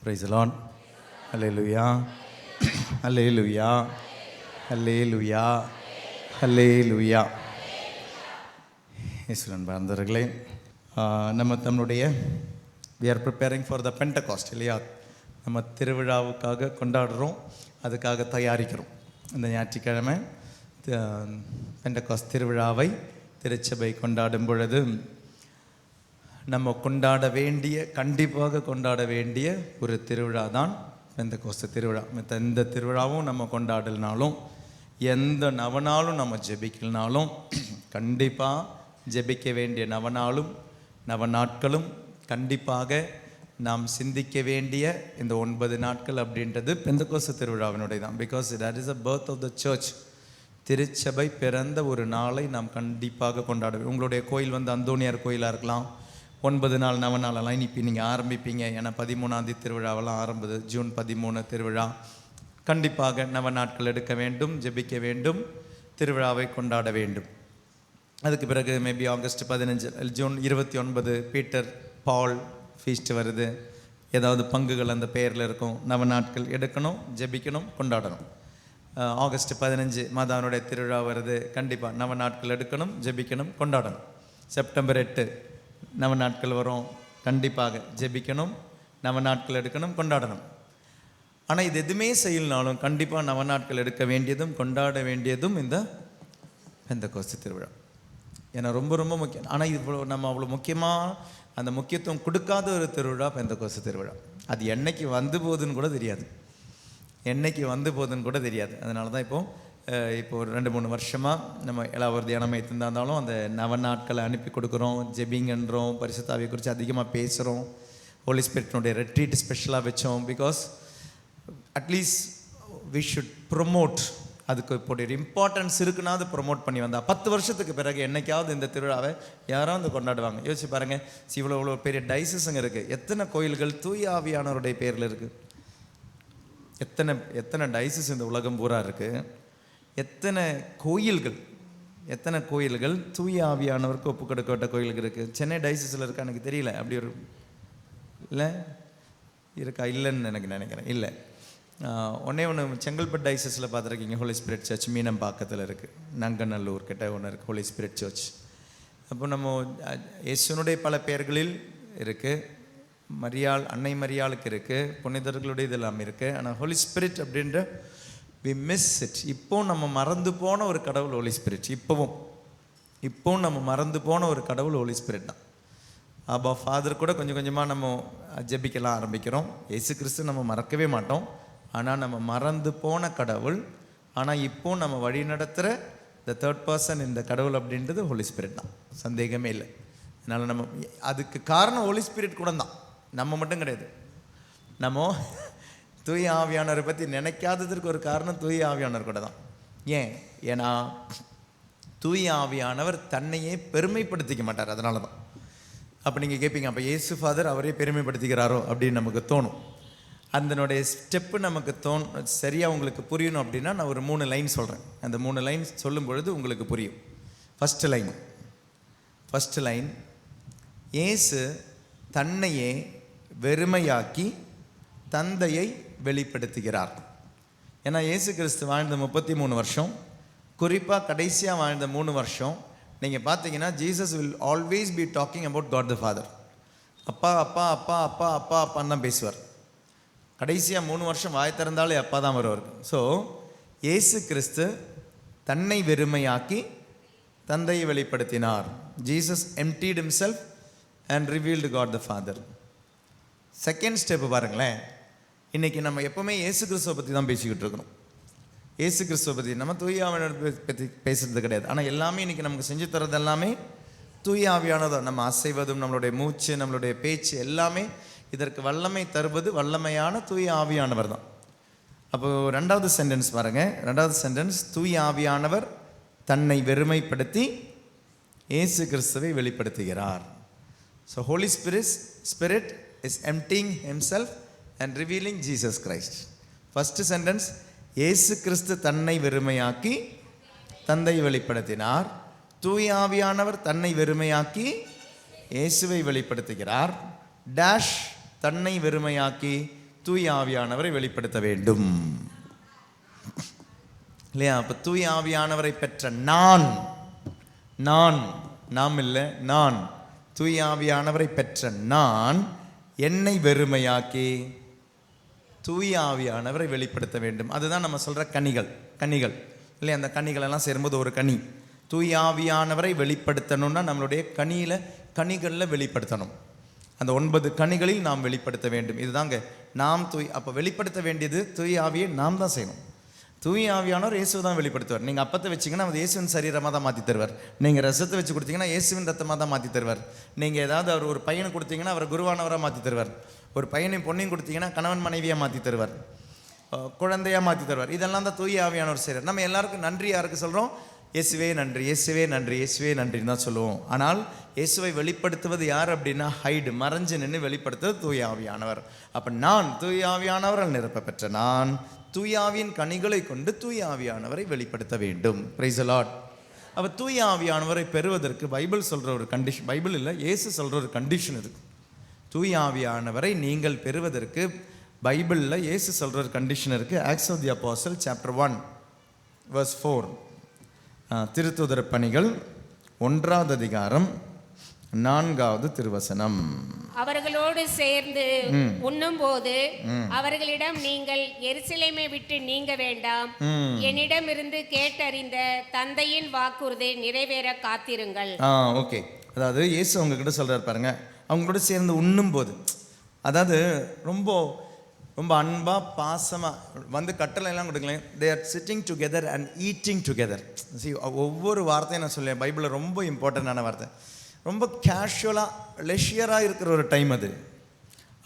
Praise the Lord. Hallelujah. Hallelujah. Hallelujah. Hallelujah. இயேசுவின் பாந்தர்களே, நம்மளுடைய we are preparing for the Pentecost இல்லையா? நம்ம திருவிழாவுக்காக கொண்டாடுறோம், அதுக்காக தயாரிக்கிறோம். இந்த ஞாயிற்றுக்கிழமை பெண்டகாஸ்ட் திருவிழாவை திருச்சபை கொண்டாடும் பொழுது நம்ம கொண்டாட வேண்டிய, கண்டிப்பாக கொண்டாட வேண்டிய ஒரு திருவிழா தான் பெந்தெகோஸ்து திருவிழா. எந்த திருவிழாவும் நம்ம கொண்டாடலனாலும், எந்த நவநாளும் நம்ம ஜெபிக்கலனாலும், கண்டிப்பாக ஜெபிக்க வேண்டிய நவநாட்களும் கண்டிப்பாக நாம் சிந்திக்க வேண்டிய இந்த 9 நாட்கள் அப்படின்றது பெந்தெகோஸ்து திருவிழாவினுடைய தான். Because that is a birth of the church. திருச்சபை பிறந்த ஒரு நாளை நாம் கண்டிப்பாக கொண்டாடுவோம். உங்களுடைய கோயில் அந்தோனியார் கோயிலாக இருக்கலாம். 9 நாள் நவநாளெல்லாம் இன்னைக்கு நீங்கள் ஆரம்பிப்பீங்க. ஏன்னா 13ஆம் தேதி திருவிழாவெல்லாம் ஆரம்பிது. ஜூன் 13 திருவிழா. கண்டிப்பாக நவநாட்கள் எடுக்க வேண்டும், ஜெபிக்க வேண்டும், திருவிழாவை கொண்டாட வேண்டும். அதுக்கு பிறகு மேபி ஆகஸ்ட் 15, ஜூன் 29 பீட்டர் பால் ஃபீஸ்ட் வருது. ஏதாவது பங்குகள் அந்த பெயரில் இருக்கும். நவநாட்கள் எடுக்கணும், ஜெபிக்கணும், கொண்டாடணும். ஆகஸ்ட் 15 மாதானுடைய திருவிழா வருது. கண்டிப்பாக நவநாட்கள் எடுக்கணும், ஜெபிக்கணும், கொண்டாடணும். செப்டம்பர் 8 நவநாட்கள் வரும். கண்டிப்பாக ஜெபிக்கணும், நவநாட்கள் எடுக்கணும், கொண்டாடணும். ஆனால் இது எதுவுமே செய்யலனாலும் கண்டிப்பாக நவநாட்கள் எடுக்க வேண்டியதும் கொண்டாட வேண்டியதும் இந்த பெந்தெகோஸ்து திருவிழா. ஏன்னா ரொம்ப ரொம்ப முக்கியம். ஆனால் இது நம்ம அவ்வளோ முக்கியமாக அந்த முக்கியத்துவம் கொடுக்காத ஒரு திருவிழா பெந்தெகோஸ்து திருவிழா. அது என்னைக்கு வந்து போகுதுன்னு கூட தெரியாது, அதனால தான் இப்போ ஒரு 2-3 வருஷமாக நம்ம எல்லா தியானம் இருந்தாலும் அந்த நவநாட்களை அனுப்பி கொடுக்குறோம், ஜெபிங்கன்றோம், பரிசுத்தாவியை குறித்து அதிகமாக பேசுகிறோம், ஹோலி ஸ்பிரிட்னுடைய ரெட்ரீட் ஸ்பெஷலாக வச்சோம். Because at least we should promote. அதுக்கு இப்போ ஒரு இம்பார்ட்டன்ஸ் இருக்குன்னா அது ப்ரொமோட் பண்ணி வந்தால் 10 வருஷத்துக்கு பிறகு என்னைக்காவது இந்த திருவிழாவை யாராவது கொண்டாடுவாங்க. யோசிச்சு பாருங்கள், இவ்வளோ பெரிய டைசஸுங்க இருக்குது. எத்தனை கோயில்கள் தூய ஆவியானவருடைய பேரில் இருக்குது? எத்தனை டைசஸ் இந்த உலகம் பூரா இருக்குது? எத்தனை கோயில்கள் தூய ஆவியானவருக்கு ஒப்பு கொடுக்கப்பட்ட கோயில்கள் இருக்குது? சென்னை டைசஸில் இருக்கா எனக்கு தெரியல. அப்படி ஒரு இல்லை இருக்கா? இல்லைன்னு எனக்கு நினைக்கிறேன். இல்லை, ஒன்று செங்கல்பட்டு டைசஸில் பார்த்துருக்கீங்க. ஹோலி ஸ்பிரிட் சர்ச் மீனம்பாக்கத்தில் இருக்குது. நங்கநல்லூர் கிட்ட ஒன்று இருக்குது ஹோலி ஸ்பிரிட் சர்ச். அப்போ நம்ம இயேசுனுடைய பல பெயர்களில் இருக்குது. அன்னை மரியாளுக்கு இருக்குது, புனிதர்களுடைய இதெல்லாம் இருக்குது. ஆனால் ஹோலி ஸ்பிரிட் அப்படின்ற we miss it. இப்போ நம்ம மறந்து போன ஒரு கடவுள் ஹோலி ஸ்பிரிட். இப்போ நம்ம மறந்து போன ஒரு கடவுள் ஹோலி ஸ்பிரிட் தான். அப்பா ஃபாதர் கூட கொஞ்சம் கொஞ்சமாக நம்ம ஜெபிக்கலாம் ஆரம்பிக்கிறோம். இயேசு கிறிஸ்து நம்ம மறக்கவே மாட்டோம். ஆனால் நம்ம மறந்து போன கடவுள். ஆனால் இப்போ நம்ம வழி நடத்துகிற த தேர்ட் பர்சன் இந்த கடவுள் அப்படின்றது ஹோலி ஸ்பிரிட் தான், சந்தேகமே இல்லை. அதனால் நம்ம அதுக்கு காரணம் ஹோலி ஸ்பிரிட் கூட தான், நம்ம மட்டும் கிடையாது. நம்ம தூய ஆவியானவரை பற்றி நினைக்காததற்கு ஒரு காரணம் தூய ஆவியானவர் கூட தான். ஏன்னா தூய ஆவியானவர் தன்னையே பெருமைப்படுத்திக்க மாட்டார். அதனால தான். அப்போ நீங்கள் கேட்பீங்க, அப்போ இயேசு ஃபாதர் அவரே பெருமைப்படுத்திக்கிறாரோ அப்படின்னு நமக்கு தோணும். அதனுடைய ஸ்டெப்பு நமக்கு சரியாக உங்களுக்கு புரியணும் அப்படின்னா நான் ஒரு 3 லைன் சொல்கிறேன். அந்த 3 லைன் சொல்லும் பொழுது உங்களுக்கு புரியும். ஃபஸ்ட்டு லைன், இயேசு தன்னையே வெறுமையாக்கி தந்தையை வெளிப்படுத்துகிறார். ஏன்னா இயேசு கிறிஸ்து வாழ்ந்த 33 வருஷம், குறிப்பாக கடைசியாக வாழ்ந்த 3 வருஷம் நீங்கள் பார்த்தீங்கன்னா Jesus will always be talking about God the Father. அப்பா அப்பா அப்பா அப்பா அப்பா அப்பான்னு தான் பேசுவார். கடைசியாக 3 வருஷம் வாய் திறந்தாலே அப்பா தான் வருவார். ஸோ இயேசு கிறிஸ்து தன்னை வெறுமையாக்கி தந்தையை வெளிப்படுத்தினார். Jesus emptied himself and revealed God the Father. Second step பாருங்களேன். இன்றைக்கி நம்ம எப்போவுமே இயேசு கிறிஸ்துவை பற்றி தான் பேசிக்கிட்டு இருக்கிறோம். இயேசு கிறிஸ்துவை பற்றி நம்ம தூய ஆவியானவரை பற்றி பேசுகிறது கிடையாது. ஆனால் எல்லாமே இன்றைக்கி நமக்கு செஞ்சு தர்றது எல்லாமே தூய ஆவியானவர். நம்ம அசைவதும், நம்மளுடைய மூச்சு, நம்மளுடைய பேச்சு எல்லாமே இதற்கு வல்லமை தருவது வல்லமையான தூய ஆவியானவர் தான். அப்போது 2வது சென்டென்ஸ் பாருங்கள். 2வது சென்டென்ஸ், தூய ஆவியானவர் தன்னை வெறுமைப்படுத்தி இயேசு கிறிஸ்துவை வெளிப்படுத்துகிறார். So Holy Spirit is emptying himself and revealing Jesus Christ. First sentence, இயேசு கிறிஸ்து தன்னை வெறுமையாக்கி தந்தையை வெளிப்படுத்தினார். தூய ஆவியானவர் தன்னை வெறுமையாக்கி இயேசுவை வெளிப்படுத்துகிறார். டேஷ் தன்னை வெறுமையாக்கி தூய ஆவியானவரை வெளிப்படுத்த வேண்டும் இல்லையா? அப்போ தூய ஆவியானவரை பெற்ற நாம் இல்லை, நான் தூய ஆவியானவரை பெற்ற நான் என்னை வெறுமையாக்கி தூய ஆவியானவரை வெளிப்படுத்த வேண்டும். அதுதான் நம்ம சொல்கிற கனிகள் இல்லையா? அந்த கனிகள் எல்லாம் சேரும்போது ஒரு கனி. தூய ஆவியானவரை வெளிப்படுத்தணும்னா நம்மளுடைய கனிகளில் வெளிப்படுத்தணும். அந்த 9 கனிகளில் நாம் வெளிப்படுத்த வேண்டும். இதுதாங்க நாம் அப்போ வெளிப்படுத்த வேண்டியது தூய ஆவியை நாம் தான் செய்யணும். தூய ஆவியானவர் இயேசு தான் வெளிப்படுத்துவார். நீங்கள் அப்பத்தை வச்சிங்கன்னா அது இயேசுவின் சரீரமாக தான் மாற்றி தருவார். நீங்கள் ரசத்தை வச்சு கொடுத்தீங்கன்னா இயேசுவின் ரத்தமாக தான் மாற்றி தருவார். நீங்கள் ஏதாவது அவர் ஒரு பையனை கொடுத்தீங்கன்னா அவர் குருவானவராக மாற்றி தருவார். ஒரு பையனையும் பொண்ணையும் கொடுத்தீங்கன்னா கணவன் மனைவியாக மாற்றி தருவார், குழந்தையாக மாற்றி தருவார். இதெல்லாம் தான் தூய ஆவியானவர் செய்கிறார். நம்ம எல்லாருக்கும் நன்றி யாருக்கு சொல்கிறோம்? இயேசுவே நன்றி, இயேசுவே நன்றி, இயேசுவே நன்றின்னு தான் சொல்லுவோம். ஆனால் இயேசுவை வெளிப்படுத்துவது யார் அப்படின்னா மறைஞ்சு நின்று வெளிப்படுத்துவது தூய ஆவியானவர். அப்போ நான் தூய ஆவியானவரால் நிரப்ப பெற்ற நான் தூய ஆவியின் கனிகளை கொண்டு தூய ஆவியானவரை வெளிப்படுத்த வேண்டும். Price the Lord. அப்போ தூய ஆவியானவரை பெறுவதற்கு பைபிள் சொல்கிற ஒரு கண்டிஷன், பைபிள் இல்லை, இயேசு சொல்கிற ஒரு கண்டிஷன் இருக்குது. தூய ஆவியானவரை நீங்கள் பெறுவதற்கு பைபிளில் இயேசு சொல்கிற ஒரு கண்டிஷன் இருக்குது. Acts of the Apostles chapter 1 verse 4. திருத்தூதர் பணிகள் 1வது அதிகாரம் 4வது திருவசனம். அவர்களோடு சேர்ந்து உண்ணும் போது அவர்களிடம், நீங்கள் எருசலேமை விட்டு நீங்க வேண்டாம், என்னிடமிருந்து கேட்டறிந்த தந்தையின் வாக்குறுதி நிறைவேற காத்திருங்கள். ஓகே. அதாவது இயேசு அவங்க கிட்ட சொல்றாரு பாருங்க, அவங்களோட சேர்ந்து உண்ணும் போது, அதாவது ரொம்ப ரொம்ப அன்பா பாசமா வந்து கட்டளை எல்லாம் கொடுக்கல. They are sitting together and eating together. ஒவ்வொரு வார்த்தையும் நான் சொல்லுவேன், பைபிளில் ரொம்ப இம்பார்ட்டண்டான வார்த்தை. ரொம்ப கேஷுவலாக லெஷியராக இருக்கிற ஒரு டைம் அது.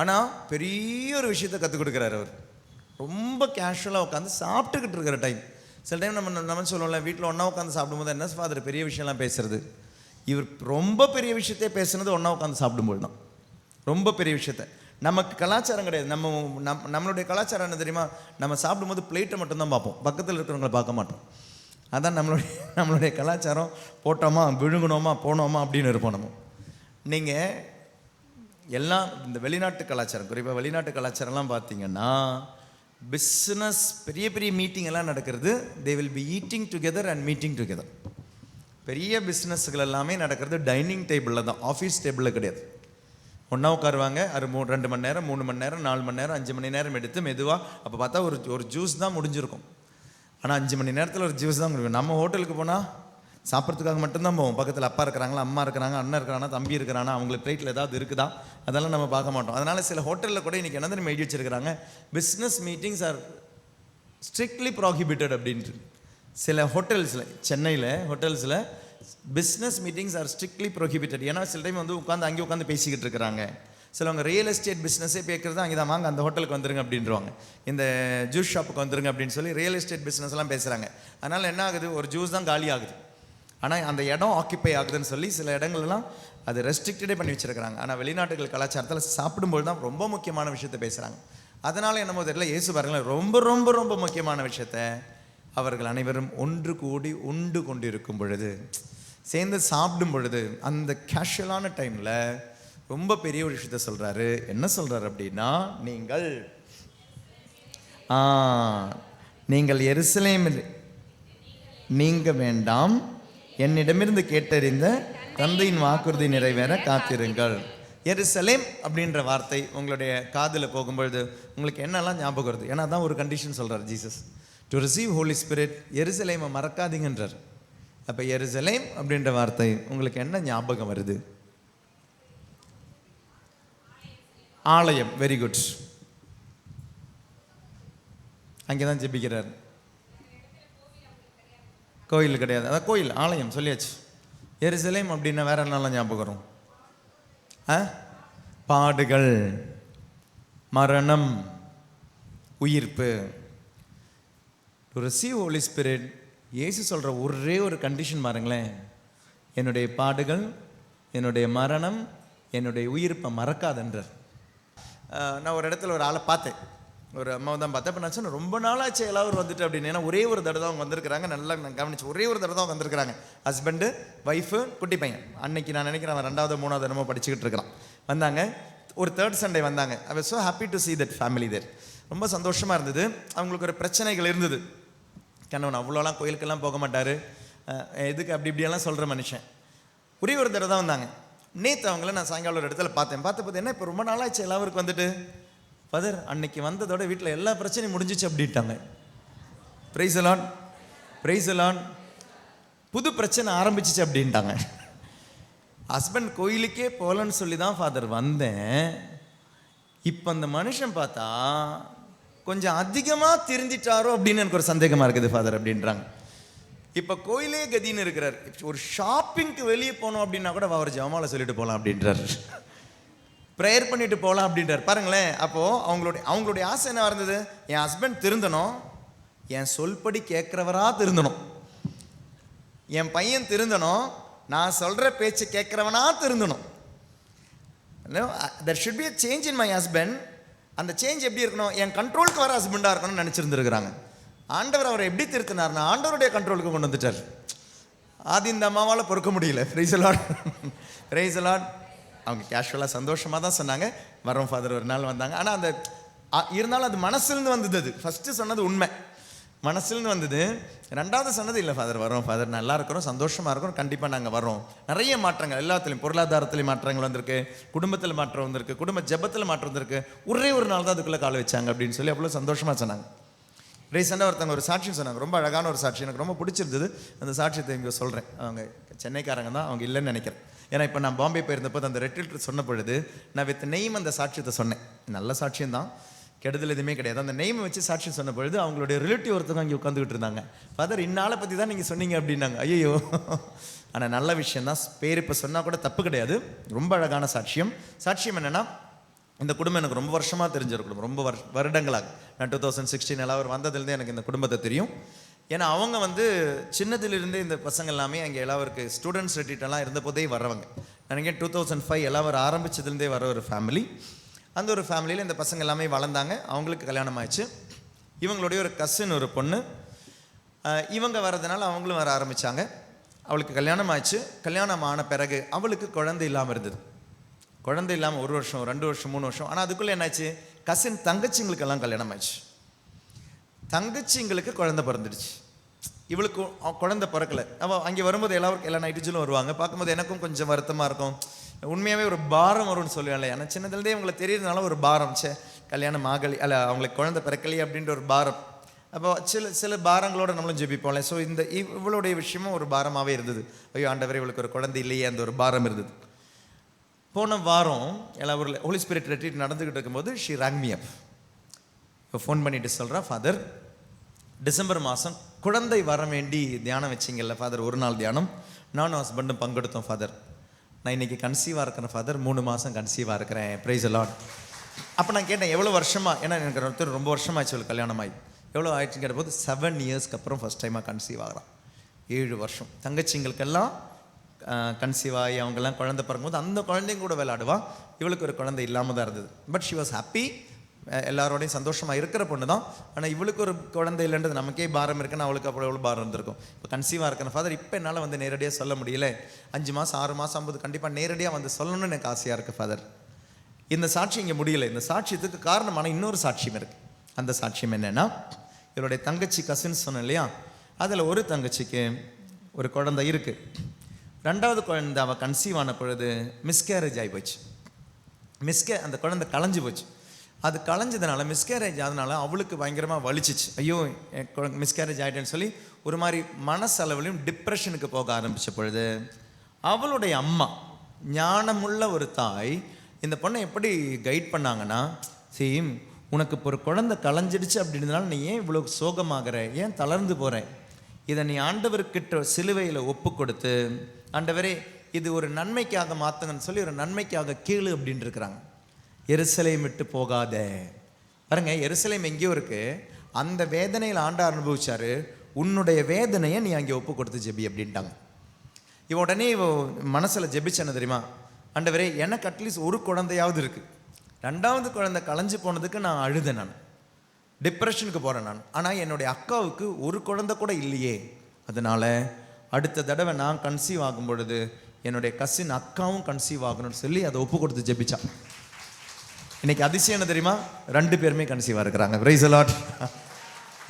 ஆனால் பெரிய ஒரு விஷயத்தை கற்றுக் கொடுக்குறாரு அவர். ரொம்ப கேஷுவலாக உட்காந்து சாப்பிட்டுக்கிட்டு இருக்கிற டைம். சில டைம் நம்ம சொல்லுவோம்ல, வீட்டில் ஒன்றா உட்காந்து சாப்பிடும்போது என்ன ஃபாதர் பெரிய விஷயம்லாம் பேசுறது. இவர் ரொம்ப பெரிய விஷயத்தையே பேசுனது ஒன்றா உட்காந்து சாப்பிடும்போது தான். ரொம்ப பெரிய விஷயத்த. நமக்கு கலாச்சாரம் கிடையாது. நம்மளுடைய கலாச்சாரம் என்ன தெரியுமா? நம்ம சாப்பிடும்போது பிளேட்டை மட்டும்தான் பார்ப்போம், பக்கத்தில் இருக்கிறவங்கள பார்க்க மாட்டோம். அதான் நம்மளுடைய கலாச்சாரம். போட்டோமா, விழுங்கணுமா, போனோமா அப்படின்னு இருப்போம் நம்ம. நீங்கள் எல்லாம் இந்த வெளிநாட்டு கலாச்சாரம், குறிப்பாக வெளிநாட்டு கலாச்சாரம்லாம் பார்த்தீங்கன்னா, பிஸ்னஸ் பெரிய பெரிய மீட்டிங் எல்லாம் நடக்கிறது. They will be eating together and meeting together. பெரிய பிஸ்னஸ்கள் எல்லாமே நடக்கிறது டைனிங் டேபிளில் தான், ஆஃபீஸ் டேபிளில் கிடையாது. ஒன்றா உட்காருவாங்க. அது 2 மணி நேரம், 3 மணி நேரம், 4 மணி நேரம், 5 மணி நேரம் எடுத்து மெதுவாக. அப்போ பார்த்தா ஒரு ஜூஸ் தான் முடிஞ்சிருக்கும். ஆனால் 5 மணி நேரத்தில் ஒரு ஜூஸ் தான் முடியும். நம்ம ஹோட்டலுக்கு போனால் சாப்பிட்றதுக்காக மட்டும்தான் போவோம். பக்கத்தில் அப்பா இருக்கிறாங்களா, அம்மா இருக்கிறாங்க, அண்ணன் இருக்கிறானா, தம்பி இருக்கிறானா, அவங்களுக்கு பிளேட்டில் ஏதாவது இருக்குதா, அதெல்லாம் நம்ம பார்க்க மாட்டோம். அதனால் சில ஹோட்டலில் கூட இன்றைக்கி என்ன நம்ம எழுதி வச்சிருக்கிறாங்க, business meetings are strictly prohibited அப்படின்ட்டு. சில ஹோட்டல்ஸில், சென்னையில் ஹோட்டல்ஸில் business meetings are strictly prohibited. ஏன்னா சில டைம் வந்து அங்கே உட்காந்து பேசிக்கிட்டு இருக்கிறாங்க. சிலவங்க ரியல் எஸ்டேட் பிஸ்னஸே பேக்கிறது அங்கே தான், வாங்க அந்த ஹோட்டலுக்கு வந்துருங்க அப்படின்றவாங்க, இந்த ஜூஸ் ஷாப்புக்கு வந்துருங்க அப்படின்னு சொல்லி ரியல் எஸ்டேட் பிஸ்னஸ்லாம் பேசுகிறாங்க. அதனால் என்ன ஆகுது, ஒரு ஜூஸ் தான் காலி ஆகுது. ஆனால் அந்த இடம் ஆக்கியபை ஆகுதுன்னு சொல்லி சில இடங்கள்லாம் அது ரெஸ்ட்ரிக்டடே பண்ணி வச்சுருக்கிறாங்க. ஆனால் வெளிநாட்டுகள் கலாச்சாரத்தில் சாப்பிடும்போது தான் ரொம்ப முக்கியமான விஷயத்தை பேசுகிறாங்க. அதனால் என்னமோ தெரியல, இயேசு பாருங்களேன், ரொம்ப ரொம்ப ரொம்ப முக்கியமான விஷயத்த அவர்கள் அனைவரும் ஒன்று கூடி உண்டு கொண்டு இருக்கும் பொழுது, சேர்ந்து சாப்பிடும் பொழுது, அந்த கேஷுவலான டைமில் ரொம்ப பெரிய ஒரு விஷயத்த சொல்கிறாரு. என்ன சொல்கிறார் அப்படின்னா, நீங்கள் எருசலேமில் நீங்க வேண்டாம், என்னிடமிருந்து கேட்டறிந்த தந்தையின் வாக்குறுதி நிறைவேற காத்திருங்கள். எருசலேம் அப்படின்ற வார்த்தை உங்களுடைய காதில் போகும்பொழுது உங்களுக்கு என்னெல்லாம் ஞாபகம் வருது? ஏன்னா தான் ஒரு கண்டிஷன் சொல்கிறார் Jesus, to receive Holi Spirit. எருசலேமை மறக்காதீங்கன்றார். அப்போ எருசலேம் அப்படின்ற வார்த்தை உங்களுக்கு என்ன ஞாபகம் வருது? ஆலயம். Very good. அங்கே தான் ஜெபிக்கிறார். கோயில் கிடையாது, அதான் கோயில், ஆலயம் சொல்லியாச்சு. எருசலேம் அப்படின்னா வேற என்னெல்லாம் ஞாபகம் வரும்? பாடுகள், மரணம், உயிர்ப்பு. டு ரிசீவ் ஹோலி ஸ்பிரிட் இயேசு சொல்கிற ஒரே ஒரு கண்டிஷன் பாருங்களேன், என்னுடைய பாடுகள், என்னுடைய மரணம், என்னுடைய உயிர்ப்பை மறக்காதன்றார். நான் ஒரு இடத்துல ஒரு ஆளை பார்த்தேன், ஒரு அம்மாவை தான் பார்த்தேன். இப்போ நான் சொன்னேன், ரொம்ப நாளாச்சு எல்லாரும் வந்துட்டு அப்படின்னு. ஏன்னா ஒரே ஒரு தடவை தான் அவங்க வந்திருக்கிறாங்க. நல்லா நான் கவனிச்சு, ஒரே ஒரு தடவை தான் வந்திருக்கிறாங்க. ஹஸ்பண்டு, ஒய்ஃபு, குட்டி பையன். அன்னைக்கு நான் நினைக்கிறேன் அவன் 2வது 3வது என்னமோ படிச்சுக்கிட்டு இருக்கிறான். வந்தாங்க. ஒரு தேர்ட் சண்டே வந்தாங்க. I was so happy to see that family there. ரொம்ப சந்தோஷமாக இருந்தது. அவங்களுக்கு ஒரு பிரச்சனைகள் இருந்தது. கணவன் அவ்வளோலாம் கோயிலுக்கெல்லாம் போக மாட்டார், எதுக்கு அப்படி இப்படியெல்லாம் சொல்கிற மனுஷன். ஒரே ஒரு தடவை தான் வந்தாங்க. நேற்று அவங்கள நான் சாயங்காலம் ஒரு இடத்துல பார்த்து என்ன இப்போ ரொம்ப நாளாச்சு எல்லாருக்கும் வந்துட்டு, ஃபாதர் அன்னைக்கு வந்ததோட வீட்டில் எல்லா பிரச்சனையும் முடிஞ்சிச்சு அப்படின்ட்டாங்க. Price the Lord, price the Lord. புது பிரச்சனை ஆரம்பிச்சிச்சு அப்படின்ட்டாங்க. ஹஸ்பண்ட் கோயிலுக்கே போகலன்னு சொல்லி தான் ஃபாதர் வந்தேன். இப்போ அந்த மனுஷன் பார்த்தா கொஞ்சம் அதிகமாக தெரிஞ்சிட்டாரோ அப்படின்னு எனக்கு ஒரு சந்தேகமாக இருக்குது ஃபாதர் அப்படின்றாங்க. இப்போ கோயிலே கதின்னு இருக்கிறார். ஒரு ஷாப்பிங்க்கு வெளியே போகணும் அப்படின்னா கூட அவர் ஜமாலை சொல்லிட்டு போகலாம் அப்படின்றார், ப்ரேயர் பண்ணிட்டு போகலாம் அப்படின்றார். பாருங்களேன், அப்போது அவங்களுடைய ஆசை என்ன இருந்தது? என் ஹஸ்பண்ட் திருந்தணும், என் சொல்படி கேட்குறவரா திருந்தணும், என் பையன் திருந்தணும், நான் சொல்கிற பேச்சு கேட்குறவனா திருந்தணும். there should be a change in my husband. அந்த சேஞ்ச் எப்படி இருக்கணும்? என் கண்ட்ரோலுக்கு வர ஹஸ்பண்டாக இருக்கணும்னு நினச்சிருந்துருக்குறாங்க. ஆண்டவர் அவரை எப்படி திருத்தினார்னா ஆண்டவருடைய கண்ட்ரோலுக்கு கொண்டு வந்துட்டார். அது இந்த அம்மாவால் பொறுக்க முடியல. Price the Lord, price the Lord. அவங்க கேஷுவலாக சந்தோஷமாக தான் சொன்னாங்க, வரோம் ஃபாதர் ஒரு நாள் வந்தாங்க. ஆனால் அந்த இருந்தாலும் அது மனசுலேருந்து வந்தது. அது ஃபஸ்ட்டு சொன்னது உண்மை, மனசுலேருந்து வந்தது. ரெண்டாவது சொன்னது இல்லை ஃபாதர் வரோம் ஃபாதர், நல்லா இருக்கிறோம், சந்தோஷமாக இருக்கிறோம், கண்டிப்பாக நாங்கள் வரோம். நிறைய மாற்றங்கள் எல்லாத்துலேயும், பொருளாதாரத்துலேயும் மாற்றங்கள் வந்திருக்கு, குடும்பத்தில் மாற்றம் வந்திருக்கு, குடும்ப ஜெபத்தில் மாற்றம் வந்திருக்கு. ஒரே ஒரு நாள் தான் அதுக்குள்ளே கால் வச்சாங்க அப்படின்னு சொல்லி அவ்வளோ சந்தோஷமாக சொன்னாங்க. ரீசெண்டாக ஒருத்தவங்க ஒரு சாட்சியம் சொன்னாங்க, ரொம்ப அழகான ஒரு சாட்சி, எனக்கு ரொம்ப பிடிச்சிருந்தது. அந்த சாட்சியத்தை இங்கே சொல்கிறேன். அவங்க சென்னைக்காரங்க தான், அவங்க இல்லைன்னு நினைக்கிறேன். ஏன்னா இப்போ நான் பாம்பே போயிருந்தப்போ அந்த ரெட்ரீட் சொன்ன பொழுது நான் வித் நெய்ம் அந்த சாட்சியத்தை சொன்னேன். நல்ல சாட்சியம் தான், கெடுதல் எதுவுமே கிடையாது. அந்த நெய்மை வச்சு சாட்சியம் சொன்ன பொழுது அவங்களுடைய ரிலேட்டிவ் ஒருத்தவங்க அங்கே உட்காந்துக்கிட்டு இருந்தாங்க. ஃபாதர் இந்நாளை பற்றி தான் நீங்கள் சொன்னீங்க அப்படின்னாங்க. ஐயோ, ஆனால் நல்ல விஷயம் தான், பேர் இப்போ சொன்னால் கூட தப்பு கிடையாது. ரொம்ப அழகான சாட்சியம். சாட்சியம் என்னென்னா, இந்த குடும்பம் எனக்கு ரொம்ப வருஷமாக தெரிஞ்ச ஒரு குடும்பம், ரொம்ப வருடங்களாக. நான் 2016 எல்லாம் வந்ததுலேருந்தே எனக்கு இந்த குடும்பத்தை தெரியும். ஏன்னா அவங்க சின்னதிலிருந்தே இந்த பசங்க எல்லாமே அங்கே எல்லாருக்கு ஸ்டூடெண்ட்ஸ் ரெட்ரீட்டெல்லாம் இருந்தபோதே வரவங்க. நினைக்கிறேன் 2005 எல்லாரும் ஆரம்பிச்சதுலேருந்தே வர ஒரு ஃபேமிலி. அந்த ஒரு ஃபேமிலியில் இந்த பசங்க எல்லாமே வளர்ந்தாங்க. அவங்களுக்கு கல்யாணம் ஆயிடுச்சு. இவங்களுடைய ஒரு கசின் ஒரு பொண்ணு, இவங்க வரதுனால அவங்களும் வர ஆரம்பித்தாங்க. அவளுக்கு கல்யாணம் ஆயிடுச்சு. கல்யாணம் ஆன பிறகு அவளுக்கு குழந்தை இல்லாமல் இருந்தது. குழந்தை இல்லாமல் 1 வருஷம் 2 வருஷம் 3 வருஷம். ஆனால் அதுக்குள்ளே என்னாச்சு, கசின் தங்கச்சிங்களுக்கெல்லாம் கல்யாணம் ஆயிடுச்சு. தங்கச்சிங்களுக்கு குழந்தை பிறந்துடுச்சு. இவளுக்கு குழந்தை பிறக்கலை. அவள் அங்கே வரும்போது எல்லா நைட்டுஜிலும் வருவாங்க. பார்க்கும்போது எனக்கும் கொஞ்சம் வருத்தமாக இருக்கும். உண்மையாகவே ஒரு பாரம் வரும்னு சொல்லுவேன்ல. ஏன்னா சின்னதுலேருந்தே அவங்களை தெரியறதுனால ஒரு பாரம், கல்யாணம் ஆகலை, அவங்களுக்கு குழந்தை பிறக்கலையே அப்படின்ற ஒரு பாரம். அப்போ சில பாரங்களோடு நம்மளும் ஜெபிப்போம்ல. ஸோ இவளுடைய விஷயமும் ஒரு பாரமாகவே இருந்தது. ஐயோ ஆண்டவரே, இவளுக்கு ஒரு குழந்தை இல்லையே, அந்த ஒரு பாரம் இருந்தது. போன வாரம் எல்லா ஒரு ஹோலி ஸ்பிரிட் ரெட்ரீட் நடந்துக்கிட்டு இருக்கும்போது ஷி ராங் மீ அப். இப்போ ஃபோன் பண்ணிட்டு சொல்கிறா, ஃபாதர் டிசம்பர் மாதம் குழந்தை வர வேண்டி தியானம் வச்சிங்கல்ல ஃபாதர், ஒரு நாள் தியானம், நானும் ஹஸ்பண்டும் பங்கெடுத்தோம் ஃபாதர். நான் இன்றைக்கி கன்சீவாக இருக்கிறேன் ஃபாதர், 3 மாதம் கன்சீவாக இருக்கிறேன். ப்ரைஸ் தி லார்ட். அப்போ நான் கேட்டேன் எவ்வளோ வருஷமாக, ஏன்னா எனக்கு ஒருத்தர் ரொம்ப வருஷமாச்சு அவளுக்கு கல்யாணம் ஆகி. எவ்வளோ ஆயிடுச்சுன்னு கேட்டபோது 7 இயர்ஸ்க்கு அப்புறம் ஃபஸ்ட் டைமாக கன்சீவ் ஆகிறான். 7 வருஷம். தங்கச்சிங்களுக்கெல்லாம் கன்சீவ் ஆகி அவங்கெல்லாம் குழந்தை பிறக்கும்போது அந்த குழந்தைங்க கூட விளையாடுவா. இவளுக்கு ஒரு குழந்தை இல்லாமல் தான் இருந்தது. But she was happy. எல்லாரோடையும் சந்தோஷமாக இருக்கிற பொண்ணு தான். ஆனால் இவளுக்கு ஒரு குழந்தை இல்லைன்றது நமக்கே பாரம் இருக்குன்னு அவளுக்கு அப்புறம் எவ்வளோ பாரம் இருந்திருக்கும். இப்போ கன்சீவாக இருக்கிற ஃபாதர், இப்போ என்னால் நேரடியாக சொல்ல முடியல. 5 மாதம் 6 மாதம் ஆகும்போது கண்டிப்பாக நேரடியாக சொல்லணும்னு எனக்கு ஆசையாக இருக்குது ஃபாதர். இந்த சாட்சி இங்கே முடியலை. இந்த சாட்சியத்துக்கு காரணமான இன்னொரு சாட்சியம் இருக்குது. அந்த சாட்சியம் என்னென்னா, இவளுடைய தங்கச்சி கசின் சொன்னேன் இல்லையா, அதில் ஒரு தங்கச்சிக்கு ஒரு குழந்தை இருக்குது. 2வது குழந்தை அவள் கன்சீவ் ஆன பொழுது மிஸ்கேரேஜ் ஆகி போச்சு. அந்த குழந்தை களைஞ்சு போச்சு. அது களைஞ்சதுனால, மிஸ்கேரேஜ் ஆனதுனால அவளுக்கு பயங்கரமாக வலிச்சிச்சு. ஐயோ மிஸ்கேரேஜ் ஆகிட்டேன்னு சொல்லி ஒரு மாதிரி மனசளவுலையும் டிப்ரெஷனுக்கு போக ஆரம்பித்த பொழுது அவளுடைய அம்மா, ஞானமுள்ள ஒரு தாய், இந்த பொண்ணை எப்படி கைட் பண்ணாங்கன்னா, சேம் உனக்கு இப்போ ஒரு குழந்தை களைஞ்சிடுச்சு அப்படின்றதுனால நீ ஏன் இவ்வளோ சோகமாகிற, ஏன் தளர்ந்து போகிற, இதை நீ ஆண்டவர்கிட்ட சிலுவையில் ஒப்பு கொடுத்து, ஆண்டவரே இது ஒரு நன்மைக்காக மாற்றுங்கன்னு சொல்லி ஒரு நன்மைக்காக கேளு அப்படின்னு இருக்கிறாங்க. எருசலேம் விட்டு போகாத. பாருங்க, எருசலேம் எங்கேயோ இருக்கு. அந்த வேதனையில் ஆண்டவர் அனுபவிச்சாரு. உன்னுடைய வேதனையை நீ அங்கே ஒப்பு கொடுத்து ஜெபி அப்படின்ட்டாங்க. உடனே மனசில் ஜெபிச்சேன்னு தெரியுமா, ஆண்டவரே எனக்கு அட்லீஸ்ட் ஒரு குழந்தையாவது இருக்குது. 2வது குழந்தை களைஞ்சு போனதுக்கு நான் அழுதேன், நான் டிப்ரெஷனுக்கு போகிறேன் நான். ஆனால் என்னுடைய அக்காவுக்கு ஒரு குழந்தை கூட இல்லையே. அதனால் அடுத்த தடவை நான் கன்சீவ் ஆகும் பொழுது என்னுடைய கசின் அக்காவும் கன்சீவ் ஆகணும்னு சொல்லி அதை ஒப்பு கொடுத்து ஜெபிச்சான். இன்னைக்கு அதிசயம் என்ன தெரியுமா? 2 பேருமே கன்சீவாக இருக்கிறாங்க. Price the Lord.